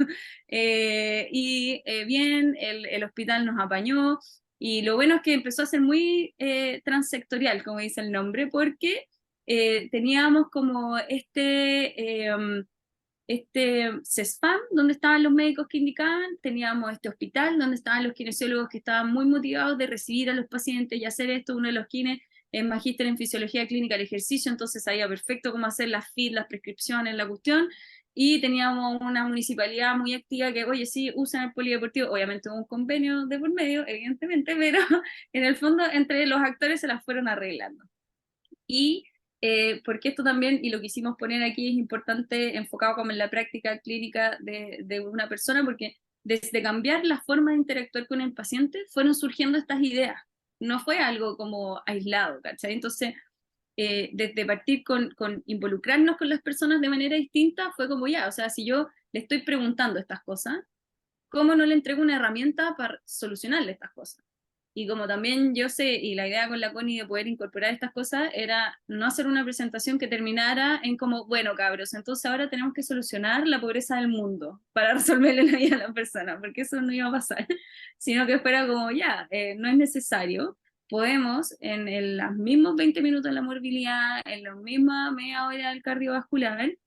bien, el hospital nos apañó, y lo bueno es que empezó a ser muy transsectorial, como dice el nombre, porque teníamos como este CESFAM, donde estaban los médicos que indicaban, teníamos este hospital, donde estaban los kinesiólogos que estaban muy motivados de recibir a los pacientes y hacer esto. Uno de los kines es magíster en fisiología clínica del ejercicio, entonces sabía perfecto cómo hacer las FIT, las prescripciones, la cuestión, y teníamos una municipalidad muy activa que, oye, sí, usan el polideportivo, obviamente hubo un convenio de por medio, evidentemente, pero en el fondo entre los actores se las fueron arreglando. Y porque esto también, y lo que quisimos poner aquí es importante, enfocado como en la práctica clínica de una persona, porque desde cambiar la forma de interactuar con el paciente, fueron surgiendo estas ideas. No fue algo como aislado, ¿cachai? Entonces, desde partir con involucrarnos con las personas de manera distinta, fue como ya, o sea, si yo le estoy preguntando estas cosas, ¿cómo no le entrego una herramienta para solucionarle estas cosas? Y como también yo sé, y la idea con la Connie de poder incorporar estas cosas era no hacer una presentación que terminara en como, bueno, cabros, entonces ahora tenemos que solucionar la pobreza del mundo para resolverle la vida a la persona, porque eso no iba a pasar, sino que fuera como, ya, no es necesario, podemos en los mismos 20 minutos de la morbilidad, en la misma media hora del cardiovascular,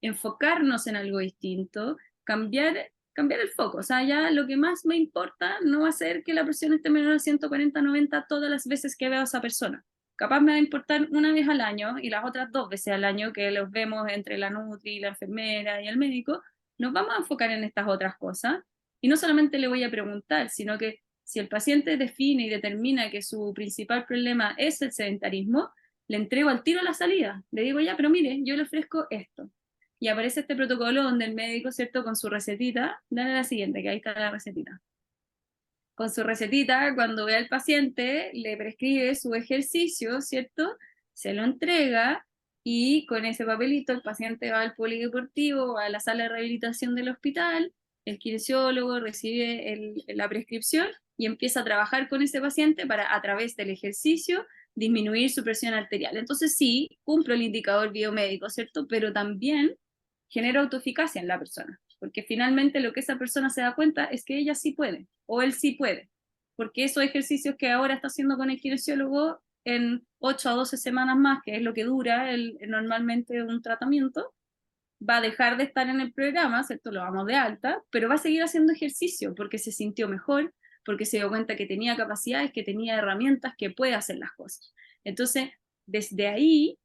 enfocarnos en algo distinto, cambiar el foco. O sea, ya lo que más me importa no va a ser que la presión esté menor a 140-90 todas las veces que veo a esa persona. Capaz me va a importar una vez al año y las otras 2 veces al año que los vemos entre la nutri, la enfermera y el médico, nos vamos a enfocar en estas otras cosas. Y no solamente le voy a preguntar, sino que si el paciente define y determina que su principal problema es el sedentarismo, le entrego al tiro la salida. Le digo, ya, pero mire, yo le ofrezco esto. Y aparece este protocolo donde el médico, ¿cierto?, con su recetita, dale la siguiente, que ahí está la recetita. Con su recetita, cuando ve al paciente, le prescribe su ejercicio, ¿cierto? Se lo entrega y con ese papelito el paciente va al polideportivo, va a la sala de rehabilitación del hospital, el kinesiólogo recibe la prescripción y empieza a trabajar con ese paciente para, a través del ejercicio, disminuir su presión arterial. Entonces sí, cumplo el indicador biomédico, ¿cierto? Pero también genera autoeficacia en la persona, porque finalmente lo que esa persona se da cuenta es que ella sí puede, o él sí puede, porque esos ejercicios que ahora está haciendo con el kinesiólogo en 8 a 12 semanas más, que es lo que dura normalmente un tratamiento, va a dejar de estar en el programa, ¿cierto? Lo vamos de alta, pero va a seguir haciendo ejercicio porque se sintió mejor, porque se dio cuenta que tenía capacidades, que tenía herramientas, que puede hacer las cosas. Entonces, desde ahí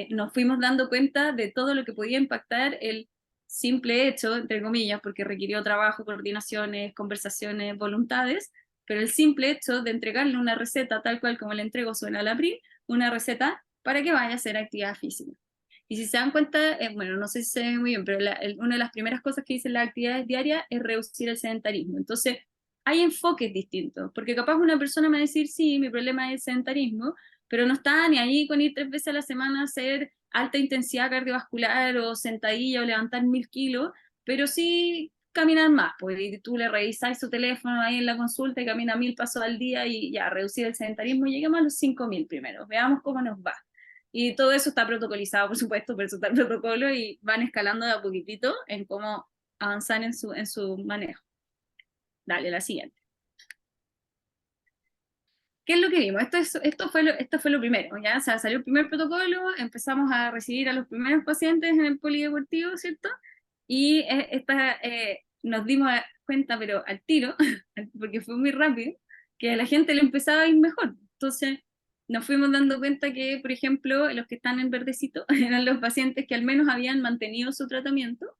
nos fuimos dando cuenta de todo lo que podía impactar el simple hecho, entre comillas, porque requirió trabajo, coordinaciones, conversaciones, voluntades, pero el simple hecho de entregarle una receta tal cual como le entregó Suena al April, una receta para que vaya a hacer actividad física. Y si se dan cuenta, bueno, no sé si se ve muy bien, pero una de las primeras cosas que dicen las actividades diarias es reducir el sedentarismo. Entonces, hay enfoques distintos, porque capaz una persona me va a decir, sí, mi problema es el sedentarismo, pero no está ni ahí con ir 3 veces a la semana a hacer alta intensidad cardiovascular o sentadilla o levantar 1000 kilos, pero sí caminar más, porque tú le revisas su teléfono ahí en la consulta y camina 1000 pasos al día y ya, reducir el sedentarismo, lleguemos a los 5000 primero, veamos cómo nos va. Y todo eso está protocolizado, por supuesto, por eso está el protocolo y van escalando de a poquitito en cómo avanzar en su manejo. Dale, la siguiente. ¿Qué es lo que vimos? Esto fue lo primero, ¿ya? O sea, salió el primer protocolo, empezamos a recibir a los primeros pacientes en el polideportivo, ¿cierto? Y nos dimos cuenta, pero al tiro, porque fue muy rápido, que a la gente le empezaba a ir mejor. Entonces, nos fuimos dando cuenta que, por ejemplo, los que están en verdecito eran los pacientes que al menos habían mantenido su tratamiento,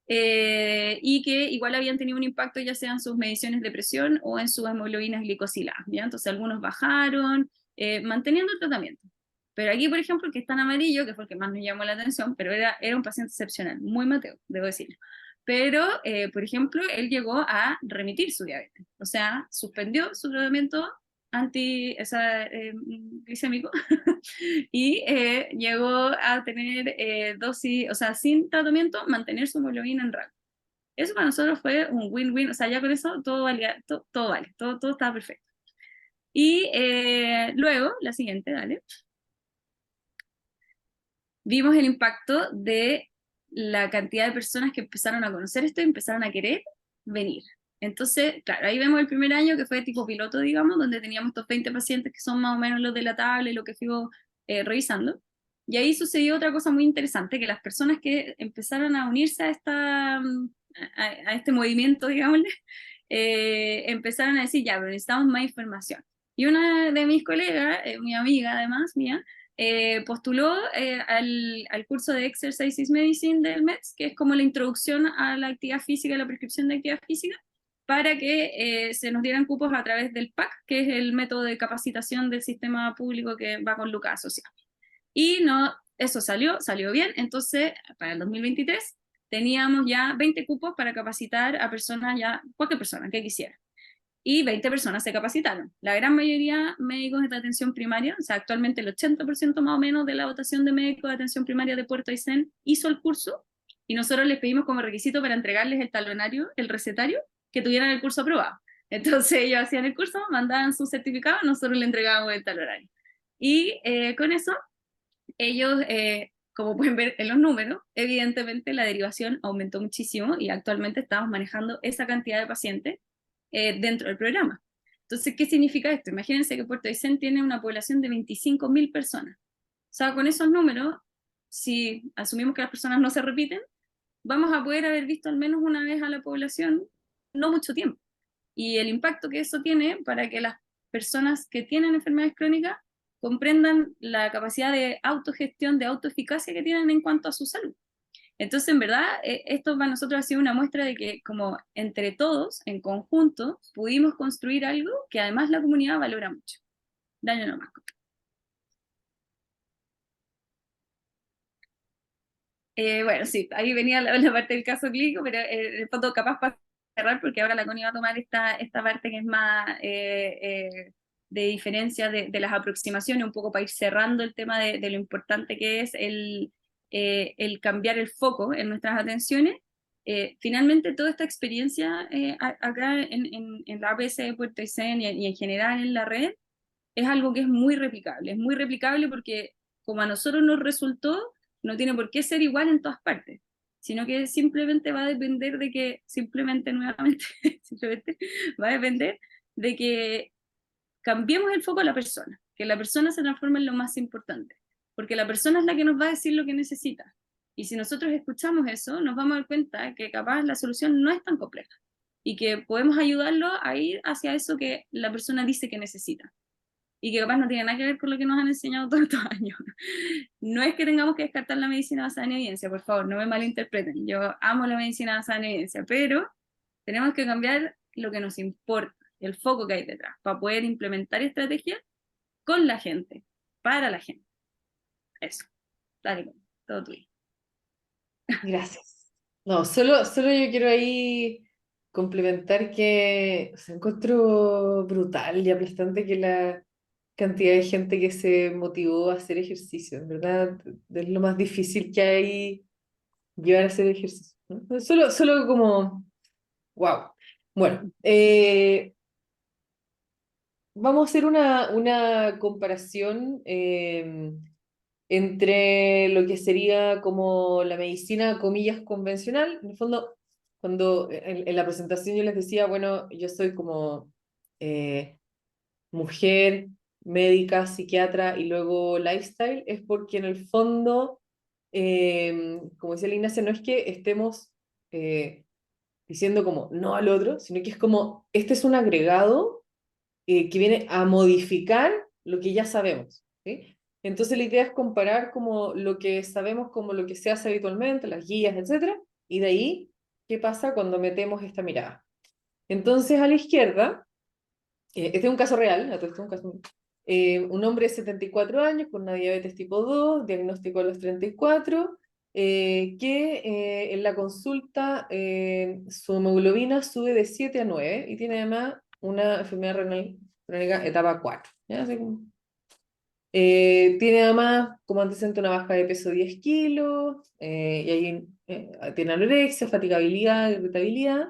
y que igual habían tenido un impacto ya sea en sus mediciones de presión o en sus hemoglobinas glicosiladas, ¿ya? Entonces algunos bajaron, manteniendo el tratamiento. Pero aquí, por ejemplo, el que está en amarillo, que fue el que más me llamó la atención, pero era un paciente excepcional, muy mateo, debo decirlo. Pero, por ejemplo, él llegó a remitir su diabetes, o sea, suspendió su tratamiento glicémico y llegó a tener dosis, o sea, sin tratamiento, mantener su hemoglobina en rango. Eso para nosotros fue un win-win, o sea, ya con eso todo valía, todo vale, todo estaba perfecto. Y luego, la siguiente, dale. Vimos el impacto de la cantidad de personas que empezaron a conocer esto y empezaron a querer venir. Entonces, claro, ahí vemos el primer año que fue tipo piloto, digamos, donde teníamos estos 20 pacientes que son más o menos los de la tabla y lo que fuimos revisando. Y ahí sucedió otra cosa muy interesante, que las personas que empezaron a unirse a este movimiento, digámosle, empezaron a decir, ya, pero necesitamos más información. Y una de mis colegas, mi amiga además, mía, postuló al curso de Exercise Medicine del MEDS, que es como la introducción a la actividad física, la prescripción de actividad física, para que se nos dieran cupos a través del PAC, que es el método de capacitación del sistema público que va con Lucas Asociados. Y no, eso salió bien, entonces para el 2023 teníamos ya 20 cupos para capacitar a personas, ya cualquier persona que quisiera. Y 20 personas se capacitaron. La gran mayoría médicos de atención primaria, o sea, actualmente el 80% más o menos de la dotación de médicos de atención primaria de Puerto Aysén hizo el curso, y nosotros les pedimos como requisito para entregarles el talonario, el recetario, que tuvieran el curso aprobado. Entonces ellos hacían el curso, mandaban su certificado, nosotros le entregábamos el talonario. Y con eso, ellos, como pueden ver en los números, evidentemente la derivación aumentó muchísimo y actualmente estamos manejando esa cantidad de pacientes dentro del programa. Entonces, ¿qué significa esto? Imagínense que Puerto Aysén tiene una población de 25.000 personas. O sea, con esos números, si asumimos que las personas no se repiten, vamos a poder haber visto al menos una vez a la población no mucho tiempo. Y el impacto que eso tiene para que las personas que tienen enfermedades crónicas comprendan la capacidad de autogestión, de autoeficacia que tienen en cuanto a su salud. Entonces, en verdad, esto para nosotros ha sido una muestra de que como entre todos, en conjunto, pudimos construir algo que además la comunidad valora mucho. Daño nomás. Bueno, sí, ahí venía la parte del caso clínico, pero en el fondo capaz para cerrar, porque ahora la Connie va a tomar esta parte que es más de diferencia de las aproximaciones, un poco para ir cerrando el tema de lo importante que es el cambiar el foco en nuestras atenciones. Finalmente, toda esta experiencia acá en la APS de Puerto Aysén y en general en la red es algo que es muy replicable porque como a nosotros nos resultó, no tiene por qué ser igual en todas partes, sino que simplemente va a depender de que, simplemente nuevamente, simplemente va a depender de que cambiemos el foco a la persona, que la persona se transforme en lo más importante, porque la persona es la que nos va a decir lo que necesita. Y si nosotros escuchamos eso, nos vamos a dar cuenta que capaz la solución no es tan compleja y que podemos ayudarlo a ir hacia eso que la persona dice que necesita. y que capaz no tiene nada que ver con lo que nos han enseñado todos estos años. No es que tengamos que descartar la medicina basada en evidencia, por favor, no me malinterpreten. Yo amo la medicina basada en evidencia, pero tenemos que cambiar lo que nos importa, el foco que hay detrás, para poder implementar estrategias con la gente, para la gente. Eso. Dale, todo tuyo. Gracias. No, solo yo quiero ahí complementar que o sea, encuentro brutal y aplastante que la cantidad de gente que se motivó a hacer ejercicio, en verdad, es lo más difícil que hay llevar a hacer ejercicio, ¿no? Solo como, wow. Bueno, vamos a hacer una comparación entre lo que sería como la medicina, comillas, convencional. En el fondo, cuando en la presentación yo les decía, bueno, yo soy como eh, mujer, médica, psiquiatra y luego lifestyle, es porque en el fondo, como decía la Ignacia, no es que estemos diciendo como no al otro, sino que es como, este es un agregado que viene a modificar lo que ya sabemos, ¿sí? Entonces la idea es comparar como lo que sabemos como lo que se hace habitualmente, las guías, etcétera, y de ahí, ¿qué pasa cuando metemos esta mirada? Entonces a la izquierda, este es un caso real, esto es un caso, un hombre de 74 años con una diabetes tipo 2, diagnóstico a los 34, que en la consulta su hemoglobina sube de 7 a 9 y tiene además una enfermedad renal crónica etapa 4. ¿Ya? Así como, tiene además como antecedente una baja de peso 10 kilos, y ahí tiene anorexia, fatigabilidad, irritabilidad.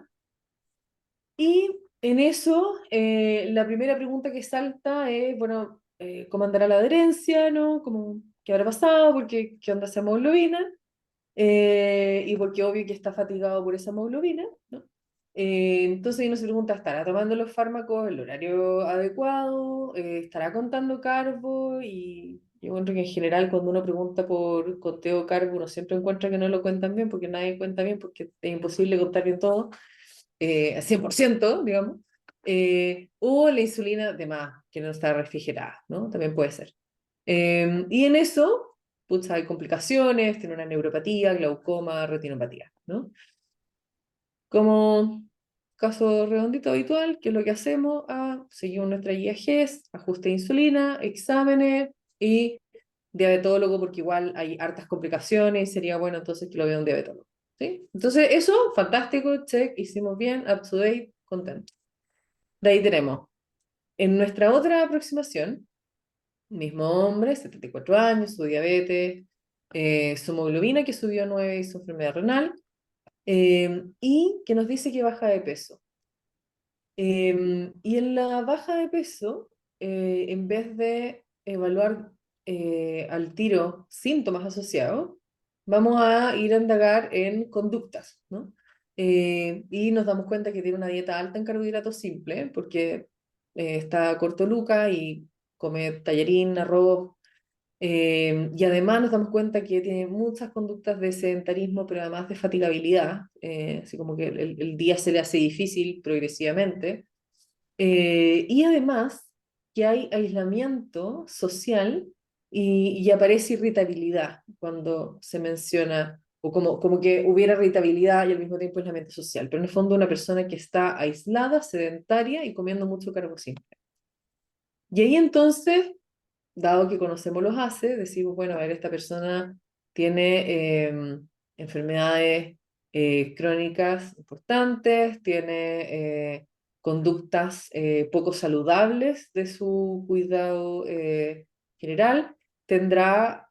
Y en eso, la primera pregunta que salta es, bueno, ¿cómo andará la adherencia, no? ¿Cómo, qué habrá pasado? ¿Qué onda esa hemoglobina? Y porque obvio que está fatigado por esa hemoglobina, ¿no? Entonces uno se pregunta, ¿estará tomando los fármacos en el horario adecuado? ¿Estará contando carbo? Y yo encuentro que en general cuando uno pregunta por conteo de carbo, uno siempre encuentra que no lo cuentan bien, porque nadie cuenta bien, porque es imposible contar bien todo, al 100%, digamos. O la insulina de más, que no está refrigerada, ¿no? También puede ser. Y en eso, pues, hay complicaciones, tiene una neuropatía, glaucoma, retinopatía, ¿no? Como caso redondito habitual, ¿qué es lo que hacemos? Seguimos nuestra guía GES, ajuste de insulina, exámenes y diabetólogo, porque igual hay hartas complicaciones y sería bueno entonces que lo vea un diabetólogo, ¿sí? Entonces eso, fantástico, check, hicimos bien, up to date, contento. De ahí tenemos, en nuestra otra aproximación, mismo hombre, 74 años, su diabetes, su hemoglobina que subió a 9 y su enfermedad renal, y que nos dice que baja de peso. Y en la baja de peso, en vez de evaluar al tiro síntomas asociados, vamos a ir a indagar en conductas, ¿no? Y nos damos cuenta que tiene una dieta alta en carbohidratos simples, porque está cortoluca y come tallarín, arroz, y además nos damos cuenta que tiene muchas conductas de sedentarismo, pero además de fatigabilidad, así como que el día se le hace difícil progresivamente. Y además que hay aislamiento social y aparece irritabilidad cuando se menciona, o como que hubiera irritabilidad y al mismo tiempo aislamiento social, pero en el fondo una persona que está aislada, sedentaria y comiendo mucho carbo simple. Y ahí entonces, dado que conocemos los ACE, decimos, bueno, a ver, esta persona tiene enfermedades crónicas importantes, tiene conductas poco saludables de su cuidado general, tendrá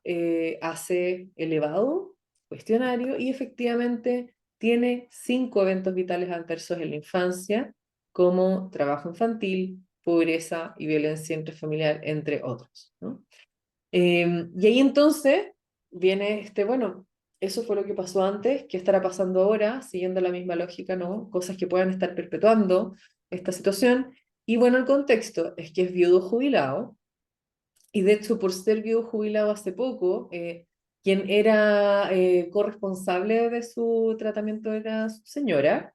ACE elevado, cuestionario, y efectivamente tiene 5 eventos vitales adversos en la infancia, como trabajo infantil, pobreza y violencia intrafamiliar, entre otros, ¿no? Y ahí entonces viene bueno, eso fue lo que pasó antes, ¿qué estará pasando ahora? Siguiendo la misma lógica, ¿no? Cosas que puedan estar perpetuando esta situación. Y bueno, el contexto es que es viudo jubilado, y de hecho por ser viudo jubilado hace poco, quien era corresponsable de su tratamiento era su señora,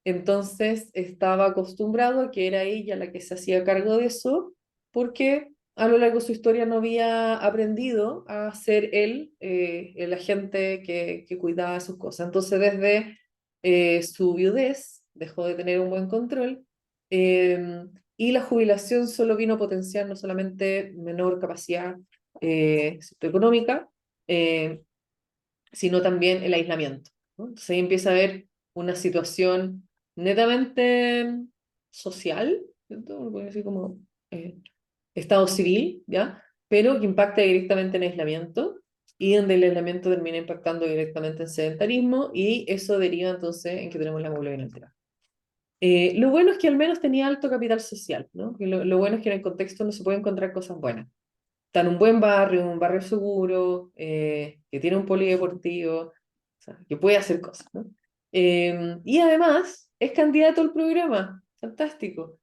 entonces estaba acostumbrado a que era ella la que se hacía cargo de eso, porque a lo largo de su historia no había aprendido a ser él el agente que cuidaba de sus cosas. Entonces, desde su viudez, dejó de tener un buen control y la jubilación solo vino a potenciar no solamente menor capacidad económica, eh, sino también el aislamiento, ¿no? Entonces ahí empieza a haber una situación netamente social, ¿cierto? Lo puedo decir como eh, estado civil, ¿ya? Pero que impacta directamente en aislamiento y donde el aislamiento termina impactando directamente en sedentarismo y eso deriva entonces en que tenemos la hemoglobina alterada. Lo bueno es que al menos tenía alto capital social, ¿no? Que lo bueno es que en el contexto no se puede encontrar cosas buenas. Está en un barrio seguro, que tiene un polideportivo, o sea, que puede hacer cosas, ¿no? Y además es candidato al programa, fantástico.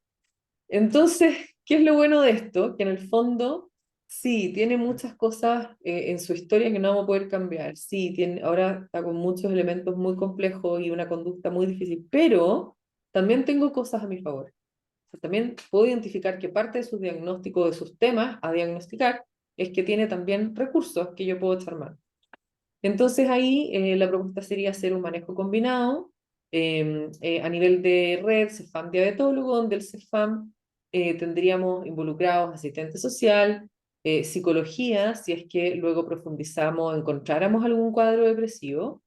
Entonces, ¿qué es lo bueno de esto? Que en el fondo, sí, tiene muchas cosas en su historia que no vamos a poder cambiar. Sí, tiene, ahora está con muchos elementos muy complejos y una conducta muy difícil, pero también tengo cosas a mi favor. O sea, también puedo identificar que parte de sus diagnósticos, de sus temas a diagnosticar, es que tiene también recursos que yo puedo echar mano. Entonces ahí la propuesta sería hacer un manejo combinado a nivel de red, CEFAM diabetólogo, donde el CEFAM tendríamos involucrados asistente social, psicología, si es que luego profundizamos, encontráramos algún cuadro depresivo,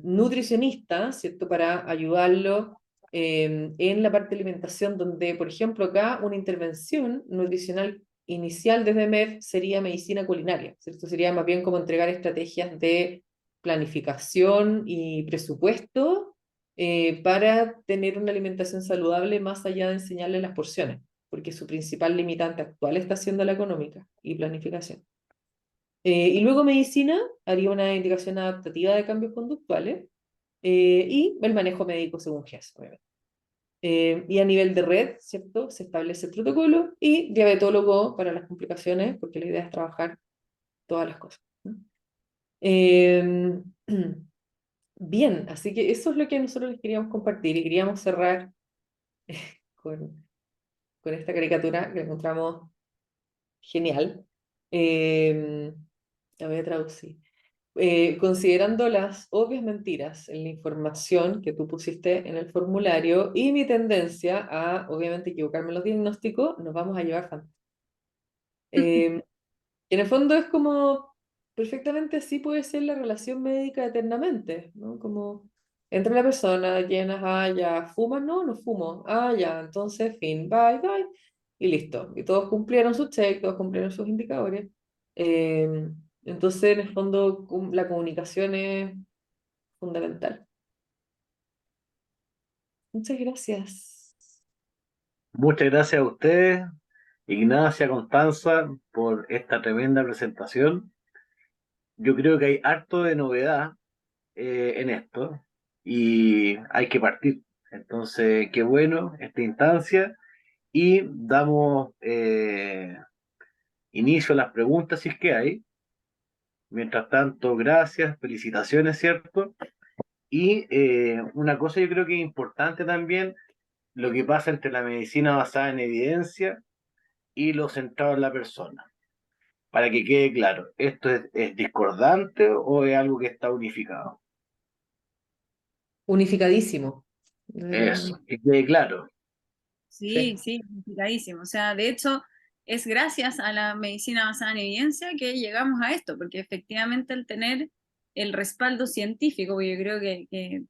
nutricionista, ¿cierto? Para ayudarlo en la parte de alimentación, donde, por ejemplo, acá una intervención nutricional inicial desde MEF sería medicina culinaria, ¿cierto? Sería más bien como entregar estrategias de planificación y presupuesto para tener una alimentación saludable más allá de enseñarle las porciones, porque su principal limitante actual está siendo la económica y planificación. Y luego medicina haría una indicación adaptativa de cambios conductuales y el manejo médico según GES, obviamente. Y a nivel de red, ¿cierto? Se establece el protocolo y diabetólogo para las complicaciones, porque la idea es trabajar todas las cosas, ¿no? Eh, bien, así que eso es lo que nosotros les queríamos compartir y queríamos cerrar con, con esta caricatura que la encontramos genial. Eh, la voy a traducir. Considerando las obvias mentiras en la información que tú pusiste en el formulario y mi tendencia a, obviamente, equivocarme en los diagnósticos, nos vamos a llevar fantasmas. En el fondo es como, perfectamente así puede ser la relación médica eternamente, ¿no? Como entra la persona, llenas, ah, ya, ¿fumas? No, no fumo. Ah, ya, entonces, fin, bye, bye, y listo. Y todos cumplieron su check, todos cumplieron sus indicadores. Eh, entonces, en el fondo, la comunicación es fundamental. Muchas gracias. Muchas gracias a ustedes, Ignacia, Constanza, por esta tremenda presentación. Yo creo que hay harto de novedad en esto y hay que partir. Entonces, qué bueno esta instancia y damos inicio a las preguntas si es que hay. Mientras tanto, gracias, felicitaciones, ¿cierto? Y una cosa yo creo que es importante también, lo que pasa entre la medicina basada en evidencia y lo centrado en la persona. Para que quede claro, ¿esto es discordante o es algo que está unificado? Unificadísimo. Eso, que quede claro. Sí, Sí. sí, complicadísimo. O sea, de hecho, es gracias a la medicina basada en evidencia que llegamos a esto, porque efectivamente el tener el respaldo científico, porque yo creo que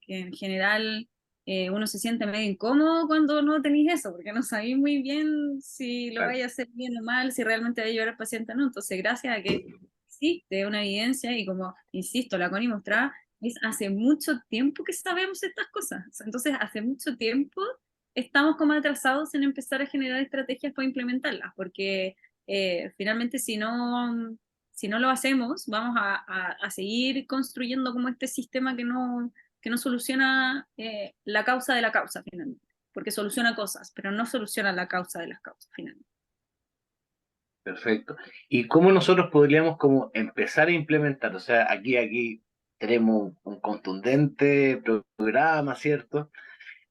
en general uno se siente medio incómodo cuando no tenéis eso, porque no sabéis muy bien si lo Claro. vais a hacer bien o mal, si realmente va a ayudar al paciente o no. Entonces, gracias a que existe una evidencia y como, insisto, la Connie mostraba, es hace mucho tiempo que sabemos estas cosas. Entonces, hace mucho tiempo estamos como atrasados en empezar a generar estrategias para implementarlas, porque finalmente si no lo hacemos, vamos a seguir construyendo como este sistema que no soluciona la causa de la causa finalmente, porque soluciona cosas, pero no soluciona la causa de las causas finalmente. Perfecto. ¿Y cómo nosotros podríamos como empezar a implementar? O sea, aquí tenemos un contundente programa, ¿cierto?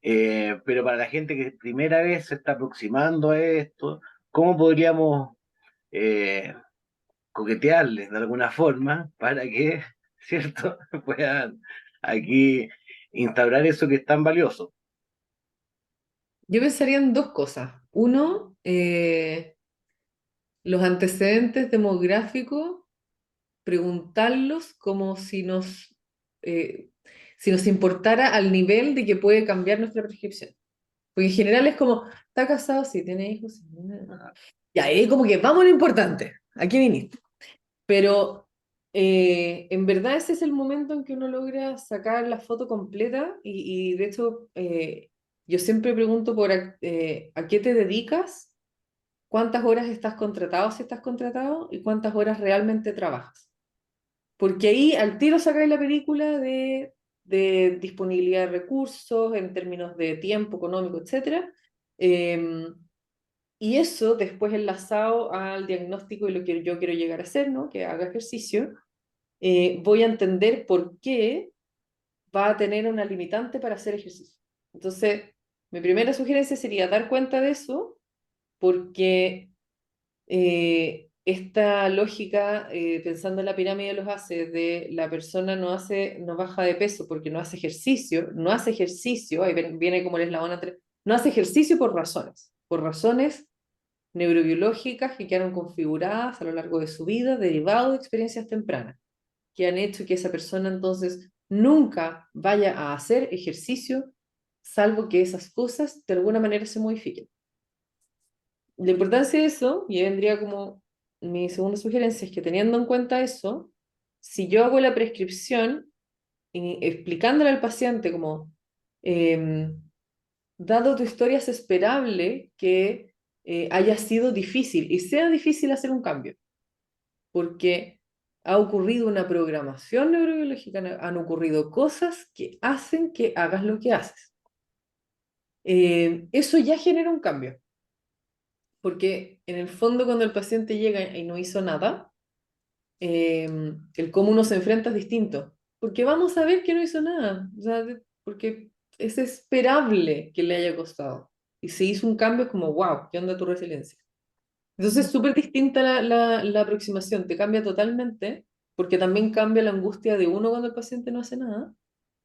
Pero para la gente que primera vez se está aproximando a esto ¿cómo podríamos eh, coquetearles de alguna forma para que, ¿cierto?, puedan aquí instaurar eso que es tan valioso. Yo pensaría en dos cosas. Uno, los antecedentes demográficos, preguntarlos como si nos importara al nivel de que puede cambiar nuestra prescripción. Porque en general es como, ¿está casado? Sí, tiene hijos. Sí. Ya, es como que vamos a lo importante. Aquí viniste. Pero en verdad ese es el momento en que uno logra sacar la foto completa y de hecho yo siempre pregunto por a qué te dedicas, cuántas horas estás contratado si estás contratado y cuántas horas realmente trabajas. Porque ahí al tiro sacáis la película de disponibilidad de recursos en términos de tiempo económico, etcétera. Y eso después enlazado al diagnóstico y lo que yo quiero llegar a hacer, ¿no? Que haga ejercicio, voy a entender por qué va a tener una limitante para hacer ejercicio. Entonces, mi primera sugerencia sería dar cuenta de eso, porque esta lógica, pensando en la pirámide de los haces, de la persona no baja de peso porque no hace ejercicio, ahí viene como el eslabón entre, no hace ejercicio por razones neurobiológicas que quedaron configuradas a lo largo de su vida, derivado de experiencias tempranas, que han hecho que esa persona entonces nunca vaya a hacer ejercicio, salvo que esas cosas de alguna manera se modifiquen. La importancia de eso, y ahí vendría como mi segunda sugerencia, es que teniendo en cuenta eso, si yo hago la prescripción explicándole al paciente como, dado tu historia es esperable que haya sido difícil y sea difícil hacer un cambio, porque ha ocurrido una programación neurobiológica, han ocurrido cosas que hacen que hagas lo que haces. Eso ya genera un cambio, porque en el fondo cuando el paciente llega y no hizo nada, el cómo uno se enfrenta es distinto, porque vamos a ver que no hizo nada, o sea, porque es esperable que le haya costado. Y se hizo un cambio es como, wow, ¿qué onda tu resiliencia? Entonces es súper distinta la aproximación, te cambia totalmente, porque también cambia la angustia de uno cuando el paciente no hace nada,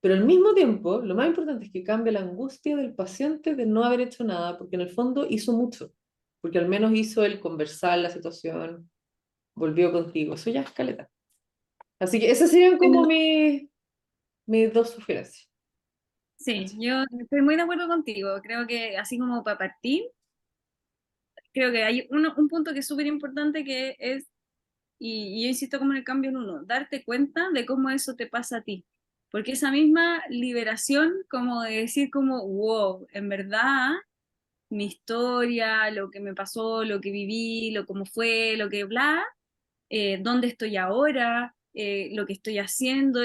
pero al mismo tiempo, lo más importante es que cambia la angustia del paciente de no haber hecho nada, porque en el fondo hizo mucho, porque al menos hizo el conversar la situación, volvió contigo, eso ya es caleta. Así que esas serían como mis dos sugerencias. Sí, yo estoy muy de acuerdo contigo. Creo que así como para partir, creo que hay un punto que es súper importante que es, y yo insisto como en el cambio en uno, darte cuenta de cómo eso te pasa a ti. Porque esa misma liberación, como de decir como, wow, en verdad, mi historia, lo que me pasó, lo que viví, lo cómo fue, lo que bla, dónde estoy ahora, lo que estoy haciendo,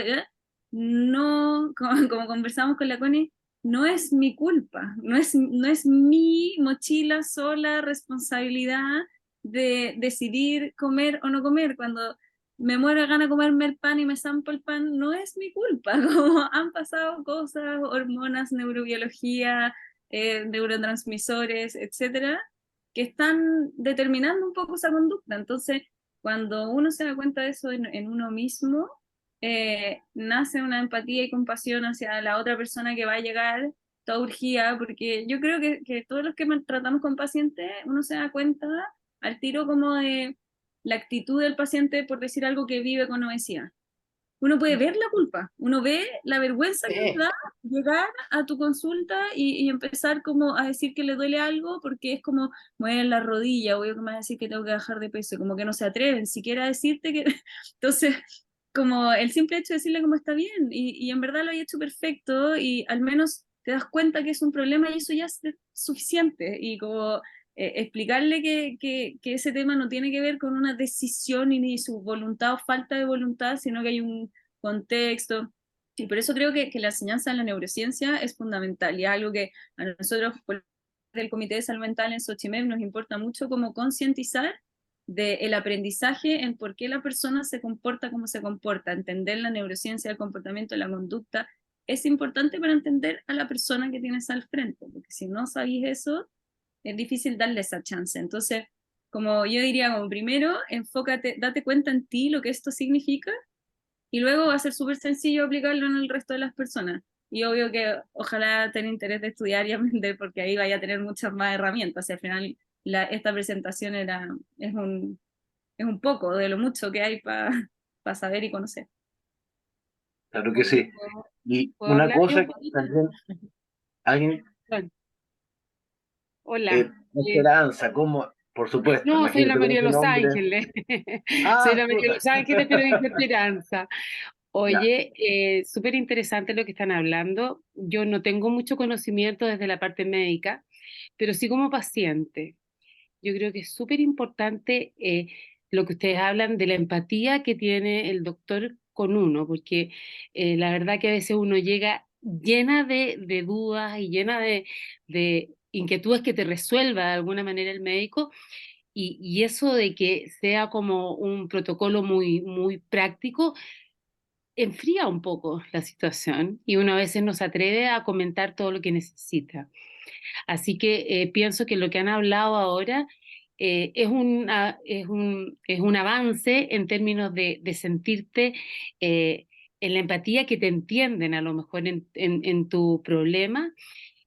no, como conversamos con la Connie, no es mi culpa, no es mi mochila sola responsabilidad de decidir comer o no comer. Cuando me muero de gana de comerme el pan y me zampo el pan, no es mi culpa, como han pasado cosas, hormonas, neurobiología, neurotransmisores, etcétera, que están determinando un poco esa conducta. Entonces, cuando uno se da cuenta de eso en uno mismo, nace una empatía y compasión hacia la otra persona que va a llegar toda urgida, porque yo creo que todos los que tratamos con pacientes, uno se da cuenta al tiro como de la actitud del paciente, por decir algo, que vive con obesidad. Uno puede ver la culpa, uno ve la vergüenza que le Sí. da llegar a tu consulta y empezar como a decir que le duele algo porque es como, me duele la rodilla, o yo que me vas a decir que tengo que bajar de peso, como que no se atreven siquiera a decirte que... Entonces, como el simple hecho de decirle cómo está bien y en verdad lo hay hecho perfecto y al menos te das cuenta que es un problema y eso ya es suficiente y como explicarle que ese tema no tiene que ver con una decisión y ni su voluntad o falta de voluntad, sino que hay un contexto. Y por eso creo que la enseñanza en la neurociencia es fundamental y es algo que a nosotros, por el Comité de Salud Mental en Xochimilco, nos importa mucho como concientizar del aprendizaje en por qué la persona se comporta como se comporta, entender la neurociencia del comportamiento, la conducta, es importante para entender a la persona que tienes al frente, porque si no sabéis eso, es difícil darle esa chance. Entonces, como yo diría, como primero, enfócate, date cuenta en ti lo que esto significa, y luego va a ser súper sencillo aplicarlo en el resto de las personas. Y obvio que ojalá tenga interés de estudiar y aprender, porque ahí vaya a tener muchas más herramientas. Y al final, esta presentación es un poco de lo mucho que hay para saber y conocer. Claro que sí. Y ¿Puedo una hablar yo cosa un que poquito? también alguien, Bueno, hola. Esperanza, ¿cómo? Por supuesto, No, soy la imagínate cómo María tu Los nombre. Ángeles. Soy Ah, la María chuta. Los Ángeles, pero dice Esperanza. Ya, Oye, súper interesante lo que están hablando. Yo no tengo mucho conocimiento desde la parte médica, pero sí como paciente. Yo creo que es súper importante lo que ustedes hablan de la empatía que tiene el doctor con uno, porque la verdad que a veces uno llega llena de dudas y llena de inquietudes que te resuelva de alguna manera el médico, y eso de que sea como un protocolo muy, muy práctico enfría un poco la situación y uno a veces no se atreve a comentar todo lo que necesita. Así que pienso que lo que han hablado ahora es un avance en términos de sentirte en la empatía, que te entienden a lo mejor en tu problema,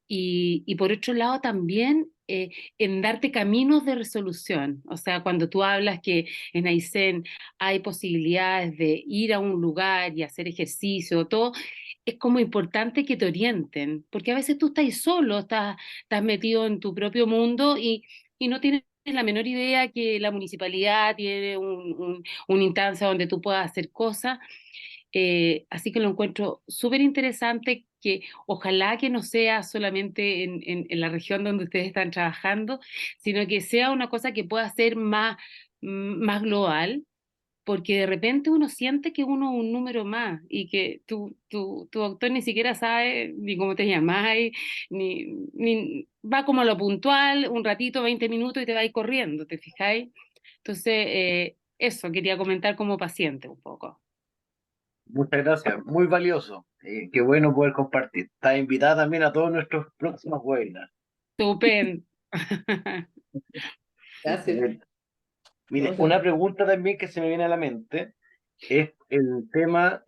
y por otro lado también en darte caminos de resolución. O sea, cuando tú hablas que en Aysén hay posibilidades de ir a un lugar y hacer ejercicio, todo, es como importante que te orienten, porque a veces tú estás solo, estás metido en tu propio mundo y no tienes la menor idea que la municipalidad tiene una instancia donde tú puedas hacer cosas. Así que lo encuentro súper interesante, que ojalá que no sea solamente en la región donde ustedes están trabajando, sino que sea una cosa que pueda ser más global, porque de repente uno siente que uno es un número más y que tu doctor ni siquiera sabe ni cómo te llamáis, ni va como a lo puntual, un ratito, 20 minutos y te va a ir corriendo, ¿te fijáis? Entonces, eso quería comentar como paciente un poco. muchas gracias, muy valioso. Qué bueno poder compartir. Estás invitada también a todos nuestros próximos webinars. Estupendo. Gracias. Excelente. Mire, Todos una los- pregunta también que se me viene a la mente es el tema,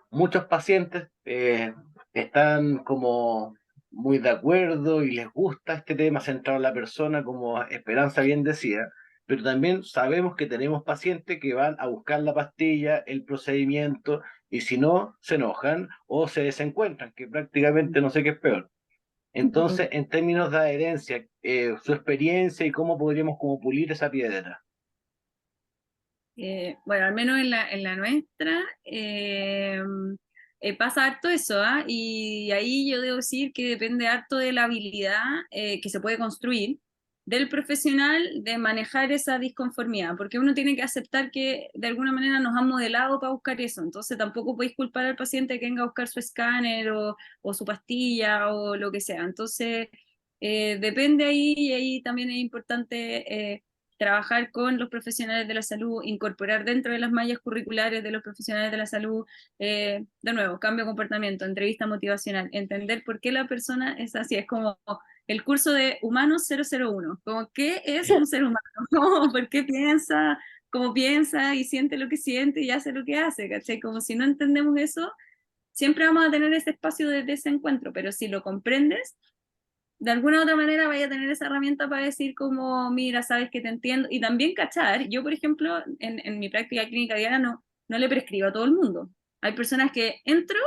muchos pacientes están como muy de acuerdo y les gusta este tema centrado en la persona, como Esperanza bien decía, pero también sabemos que tenemos pacientes que van a buscar la pastilla, el procedimiento, y si no, se enojan o se desencuentran, que prácticamente no sé qué es peor. Entonces, en términos de adherencia, su experiencia y cómo podríamos como pulir esa piedra. Bueno, al menos en la nuestra pasa harto eso, ¿ah? Y ahí yo debo decir que depende harto de la habilidad que se puede construir del profesional de manejar esa disconformidad, porque uno tiene que aceptar que de alguna manera nos han modelado para buscar eso, entonces tampoco podéis culpar al paciente que venga a buscar su escáner o su pastilla o lo que sea, entonces depende ahí, y ahí también es importante trabajar con los profesionales de la salud, incorporar dentro de las mallas curriculares de los profesionales de la salud, de nuevo, cambio de comportamiento, entrevista motivacional, entender por qué la persona es así, es como el curso de Humanos 001, como qué es un ser humano, como por qué piensa, cómo piensa y siente lo que siente y hace lo que hace, ¿cachai? Como si no entendemos eso, siempre vamos a tener ese espacio de desencuentro, pero si lo comprendes, de alguna u otra manera vaya a tener esa herramienta para decir como, mira, sabes que te entiendo, y también cachar, yo por ejemplo, en mi práctica clínica diaria no le prescribo a todo el mundo. Hay personas que entro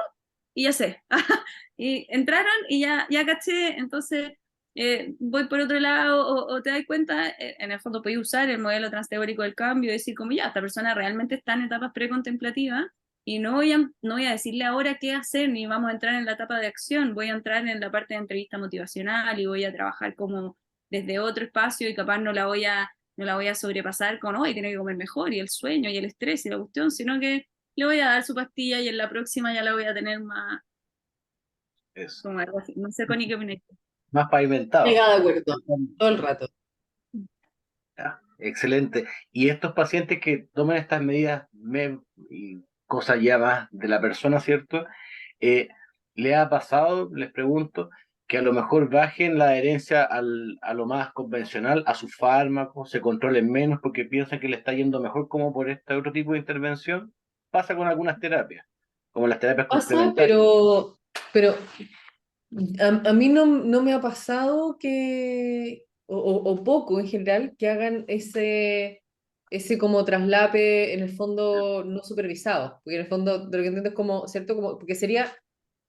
y ya sé, y entraron y ya caché, entonces voy por otro lado, o te das cuenta, en el fondo podéis usar el modelo transteórico del cambio y decir como ya, esta persona realmente está en etapas precontemplativas, y no voy a decirle ahora qué hacer, ni vamos a entrar en la etapa de acción, voy a entrar en la parte de entrevista motivacional y voy a trabajar como desde otro espacio, y capaz no la voy a sobrepasar con, hoy tiene que comer mejor, y el sueño, y el estrés, y la cuestión, sino que le voy a dar su pastilla y en la próxima ya la voy a tener más, Eso. como algo así. No sé, Connie, ¿qué opinas? Más pavimentado. Mega de acuerdo, todo el rato. Ya, excelente. Y estos pacientes que toman estas medidas y cosas ya más de la persona, ¿cierto? Eh, ¿Le ha pasado, les pregunto, que a lo mejor bajen la adherencia a lo más convencional, a sus fármacos, se controlen menos porque piensan que le está yendo mejor como por este otro tipo de intervención. Pasa con algunas terapias, como las terapias Pasa, complementarias. pero a mí no me ha pasado que, o poco en general, que hagan ese como traslape en el fondo no supervisado, porque en el fondo de lo que entiendo es como, ¿cierto? Como, porque sería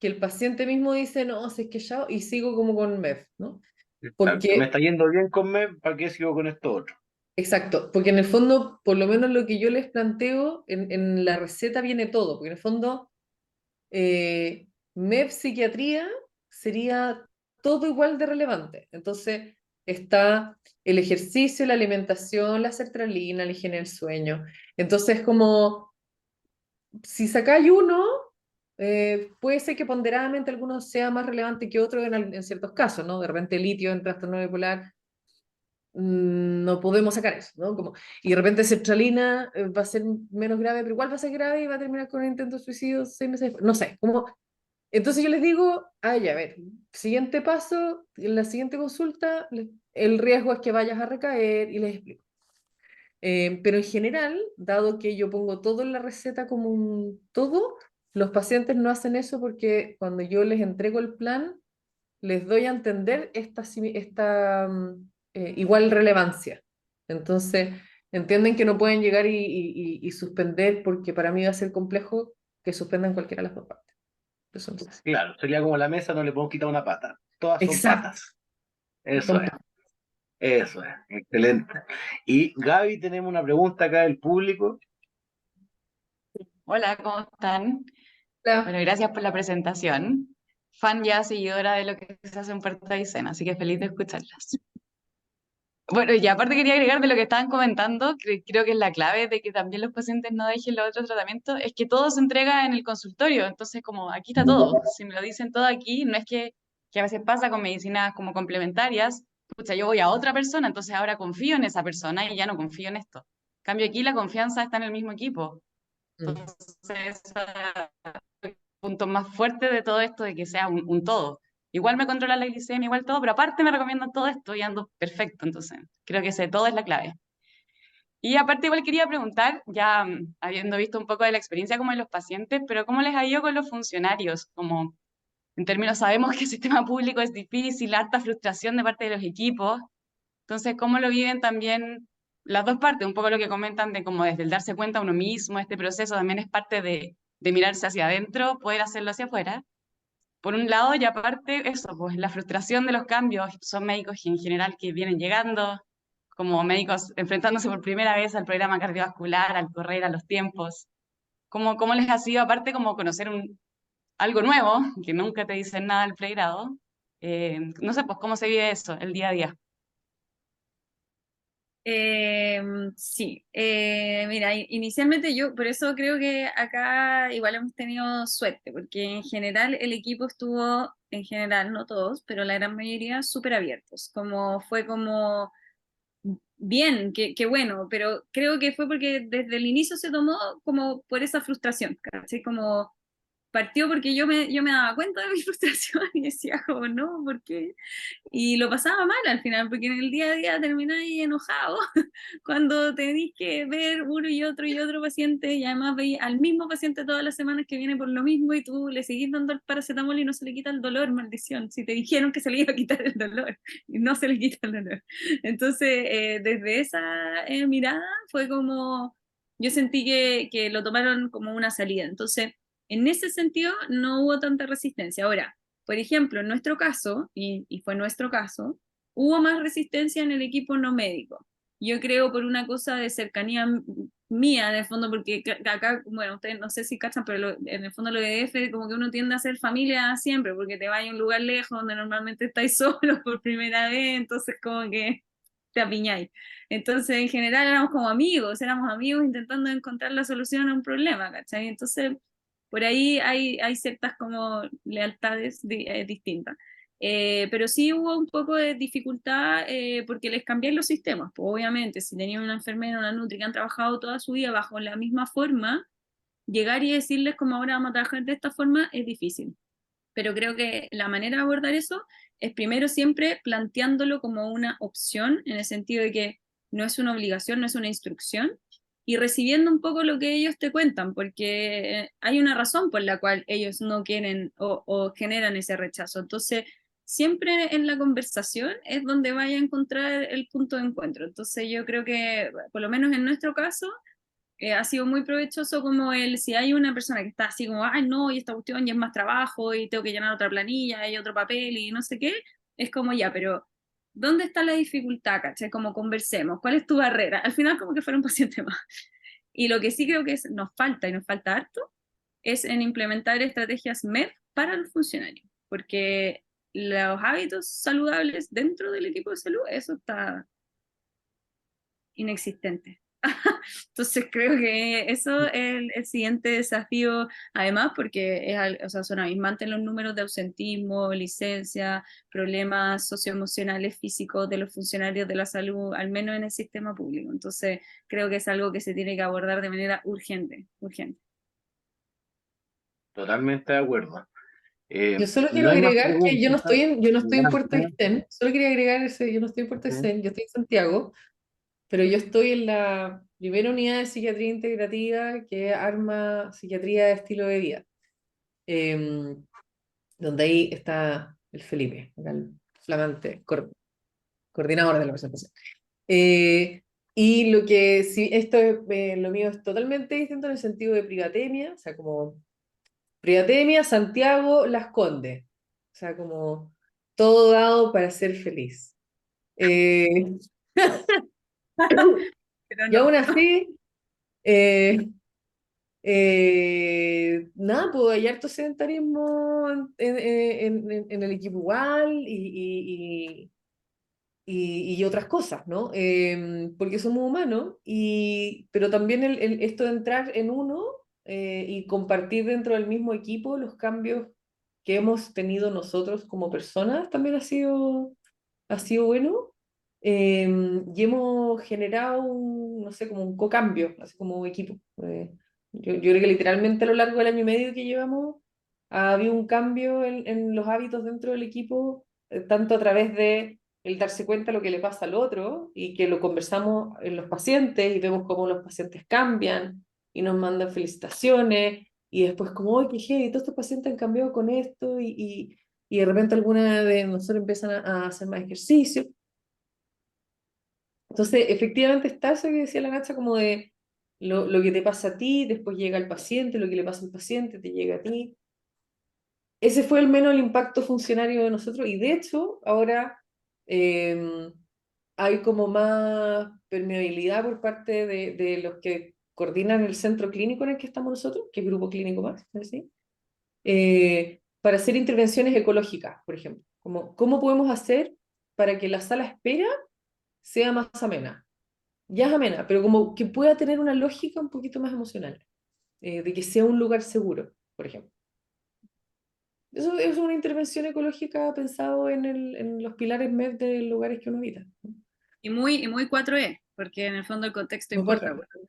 que el paciente mismo dice, no, si es que ya, y sigo como con MEF, ¿no? Exacto, me Porque, está yendo bien con MEP, ¿para qué sigo con esto otro? exacto, porque en el fondo, por lo menos lo que yo les planteo, en la receta viene todo, porque en el fondo MEP psiquiatría sería todo igual de relevante. Entonces está el ejercicio, la alimentación, la sertralina, la higiene del sueño. Entonces como si sacáis uno, puede ser que ponderadamente alguno sea más relevante que otro en ciertos casos, ¿no? De repente litio en trastorno bipolar, no podemos sacar eso, ¿no? Como, y de repente sertralina va a ser menos grave, pero igual va a ser grave y va a terminar con un intento de suicidio 6 meses después. No sé, como entonces yo les digo, ay, a ver, siguiente paso, en la siguiente consulta, el riesgo es que vayas a recaer y les explico. Pero en general, dado que yo pongo todo en la receta como un todo, los pacientes no hacen eso porque cuando yo les entrego el plan, les doy a entender esta igual relevancia. Entonces, entienden que no pueden llegar y suspender porque para mí va a ser complejo que suspendan cualquiera de las dos partes. Eso no es así. Claro, sería como la mesa, no le podemos quitar una pata. Todas son Exacto. patas. Eso es, excelente. Y Gaby, tenemos una pregunta acá del público. Hola, ¿cómo están? Bueno, gracias por la presentación. Fan ya seguidora de lo que se hace en Puerto Aysén, así que feliz de escucharlas. Bueno, y aparte quería agregar de lo que estaban comentando, que creo que es la clave de que también los pacientes no dejen los otros tratamientos, es que todo se entrega en el consultorio, entonces como aquí está todo, si me lo dicen todo aquí, no es que a veces pasa con medicinas como complementarias, pucha, yo voy a otra persona, entonces ahora confío en esa persona y ya no confío en esto. En cambio aquí la confianza está en el mismo equipo. Entonces, el punto más fuerte de todo esto de que sea un todo. Igual me controla la glicemia, igual todo, pero aparte me recomiendan todo esto y ando perfecto, entonces creo que ese todo es la clave. Y aparte igual quería preguntar, ya habiendo visto un poco de la experiencia como de los pacientes, pero ¿cómo les ha ido con los funcionarios? Como en términos, sabemos que el sistema público es difícil, harta frustración de parte de los equipos, entonces, ¿cómo lo viven también las dos partes? Un poco lo que comentan de cómo desde el darse cuenta uno mismo, este proceso también es parte de mirarse hacia adentro, poder hacerlo hacia afuera. Por un lado, y aparte, eso, pues la frustración de los cambios, son médicos en general que vienen llegando, como médicos enfrentándose por primera vez al programa cardiovascular, al correr, a los tiempos. ¿Cómo les ha sido, aparte, como conocer algo nuevo, que nunca te dicen nada del pregrado? No sé, pues, ¿cómo se vive eso, el día a día? Sí, mira, inicialmente yo, por eso creo que acá igual hemos tenido suerte, porque en general el equipo estuvo, en general, no todos, pero la gran mayoría súper abiertos, como fue como bien, qué bueno, pero creo que fue porque desde el inicio se tomó como por esa frustración, ¿cachai? Como partió porque yo me daba cuenta de mi frustración y decía como, no, ¿por qué? Y lo pasaba mal al final, porque en el día a día termináis enojado cuando tenéis que ver uno y otro paciente, y además veis al mismo paciente todas las semanas que viene por lo mismo y tú le seguís dando el paracetamol y no se le quita el dolor, maldición. Si te dijeron que se le iba a quitar el dolor y no se le quita el dolor. Entonces, desde esa mirada fue como, yo sentí que lo tomaron como una salida. Entonces, en ese sentido, no hubo tanta resistencia. Ahora, por ejemplo, en nuestro caso, y fue nuestro caso, hubo más resistencia en el equipo no médico. Yo creo por una cosa de cercanía mía, en el fondo, porque acá, bueno, ustedes no sé si cachan, pero en el fondo lo de EF, como que uno tiende a ser familia siempre, porque te vas a un lugar lejos donde normalmente estáis solos por primera vez, entonces como que te apiñáis. Entonces, en general éramos amigos intentando encontrar la solución a un problema, ¿cachai? Entonces, por ahí hay ciertas como lealtades distintas. Pero sí hubo un poco de dificultad porque les cambié los sistemas. Pues obviamente, si tenían una enfermera, una nutri que han trabajado toda su vida bajo la misma forma, llegar y decirles como ahora vamos a trabajar de esta forma es difícil. pero creo que la manera de abordar eso es primero siempre planteándolo como una opción, en el sentido de que no es una obligación, no es una instrucción, y recibiendo un poco lo que ellos te cuentan, porque hay una razón por la cual ellos no quieren o generan ese rechazo. Entonces, siempre en la conversación es donde vaya a encontrar el punto de encuentro. Entonces, yo creo que, por lo menos en nuestro caso, ha sido muy provechoso como si hay una persona que está así como, ay no, y esta cuestión ya es más trabajo, y tengo que llenar otra planilla, y otro papel, y no sé qué, es como ya, pero ¿dónde está la dificultad, cachai? Como conversemos, ¿cuál es tu barrera? Al final como que fuera un paciente más. Y lo que sí creo que nos falta, y nos falta harto, es en implementar estrategias MEP para los funcionarios, porque los hábitos saludables dentro del equipo de salud, eso está inexistente. Entonces creo que eso es el siguiente desafío, además porque o sea, son abismantes los números de ausentismo, licencia, problemas socioemocionales físicos de los funcionarios de la salud, al menos en el sistema público. Entonces creo que es algo que se tiene que abordar de manera urgente, urgente. Totalmente de acuerdo. Yo solo quiero No hay más agregar que preguntas. yo no estoy en Puerto Gracias. Aysén, solo quería agregar ese, yo no estoy en Puerto Aysén, yo estoy en Santiago, pero yo estoy en la primera unidad de psiquiatría integrativa que arma psiquiatría de estilo de vida, em, donde ahí está el Felipe, acá el flamante coordinador de la presentación. Y lo que sí, lo mío es totalmente distinto en el sentido de privatemia, o sea, como privatemia, Santiago, Las Condes, o sea, como todo dado para ser feliz. Eh, Pero y no. aún así, eh, nada, pues hay harto sedentarismo en el equipo igual y otras cosas, ¿no? Porque somos humanos, pero también esto de entrar en uno y compartir dentro del mismo equipo los cambios que hemos tenido nosotros como personas también ha sido bueno. Y hemos generado no sé, como un co-cambio, así como equipo. Yo creo que literalmente a lo largo del año y medio que llevamos ha habido un cambio en los hábitos dentro del equipo, tanto a través de el darse cuenta de lo que le pasa al otro y que lo conversamos en los pacientes y vemos cómo los pacientes cambian y nos mandan felicitaciones y después como, ¡ay, qué heavy! Todos estos pacientes han cambiado con esto y de repente alguna de nosotros empiezan a hacer más ejercicio. Entonces, efectivamente está eso que decía la Nacha, como de lo que te pasa a ti, después llega al paciente, lo que le pasa al paciente, te llega a ti. Ese fue al menos el impacto funcionario de nosotros y de hecho ahora hay como más permeabilidad por parte de los que coordinan el centro clínico en el que estamos nosotros, que es Grupo Clínico Más, ¿sí? Para hacer intervenciones ecológicas, por ejemplo. Como, ¿cómo podemos hacer para que la sala de espera sea más amena? Ya es amena, pero como que pueda tener una lógica un poquito más emocional, de que sea un lugar seguro, por ejemplo. Eso es una intervención ecológica pensado en los pilares MEP de lugares que uno habita. Y muy 4E, porque en el fondo el contexto Muy importa. cuatro.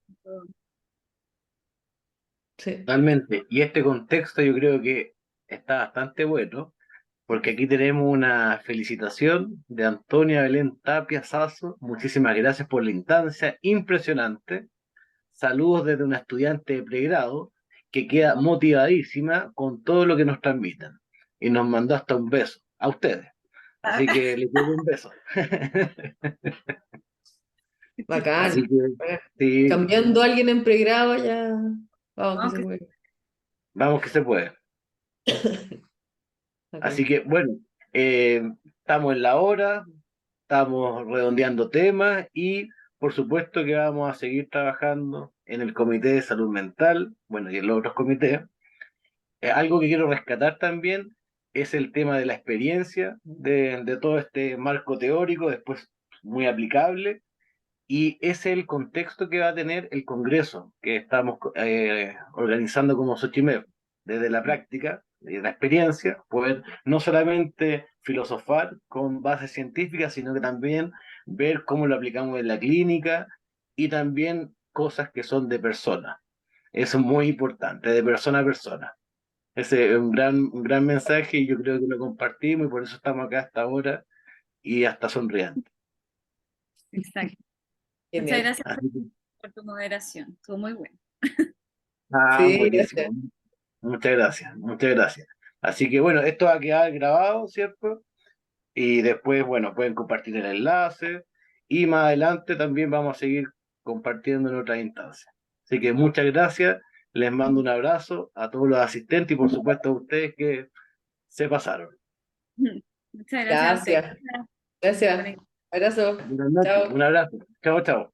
Sí. Totalmente. Y este contexto yo creo que está bastante bueno, porque aquí tenemos una felicitación de Antonia Belén Tapia Sazo. Muchísimas gracias por la instancia, impresionante. Saludos desde una estudiante de pregrado que queda motivadísima con todo lo que nos transmitan. Y nos mandó hasta un beso a ustedes. Así que les doy un beso. Así Bacán. que Bacán. sí, Cambiando a alguien en pregrado ya. Vamos, que se Aunque puede. vamos que se puede. Así Bacán. que bueno, eh, estamos en la hora, estamos redondeando temas y por supuesto que vamos a seguir trabajando en el Comité de Salud Mental, bueno, y en los otros comités. Algo que quiero rescatar también es el tema de la experiencia de todo este marco teórico, después muy aplicable, y es el contexto que va a tener el Congreso que estamos organizando como Xochimilco, desde la práctica, de la experiencia, poder no solamente filosofar con bases científicas, sino que también ver cómo lo aplicamos en la clínica y también cosas que son de persona. Eso es muy importante, de persona a persona. Ese es un gran mensaje y yo creo que lo compartimos y por eso estamos acá hasta ahora y hasta sonriendo. Exacto. Muchas Genial. gracias Así que, por tu moderación. Estuvo muy bueno. Sí, buenísimo. gracias. Muchas gracias, muchas gracias. Así que bueno, esto va a quedar grabado, ¿cierto? Y después, bueno, pueden compartir el enlace y más adelante también vamos a seguir compartiendo en otras instancias. Así que muchas gracias, les mando un abrazo a todos los asistentes y por supuesto a ustedes que se pasaron. Muchas gracias a ustedes. Gracias. Gracias. Abrazo. Buenas noches, Chao. un abrazo. Chao, chao.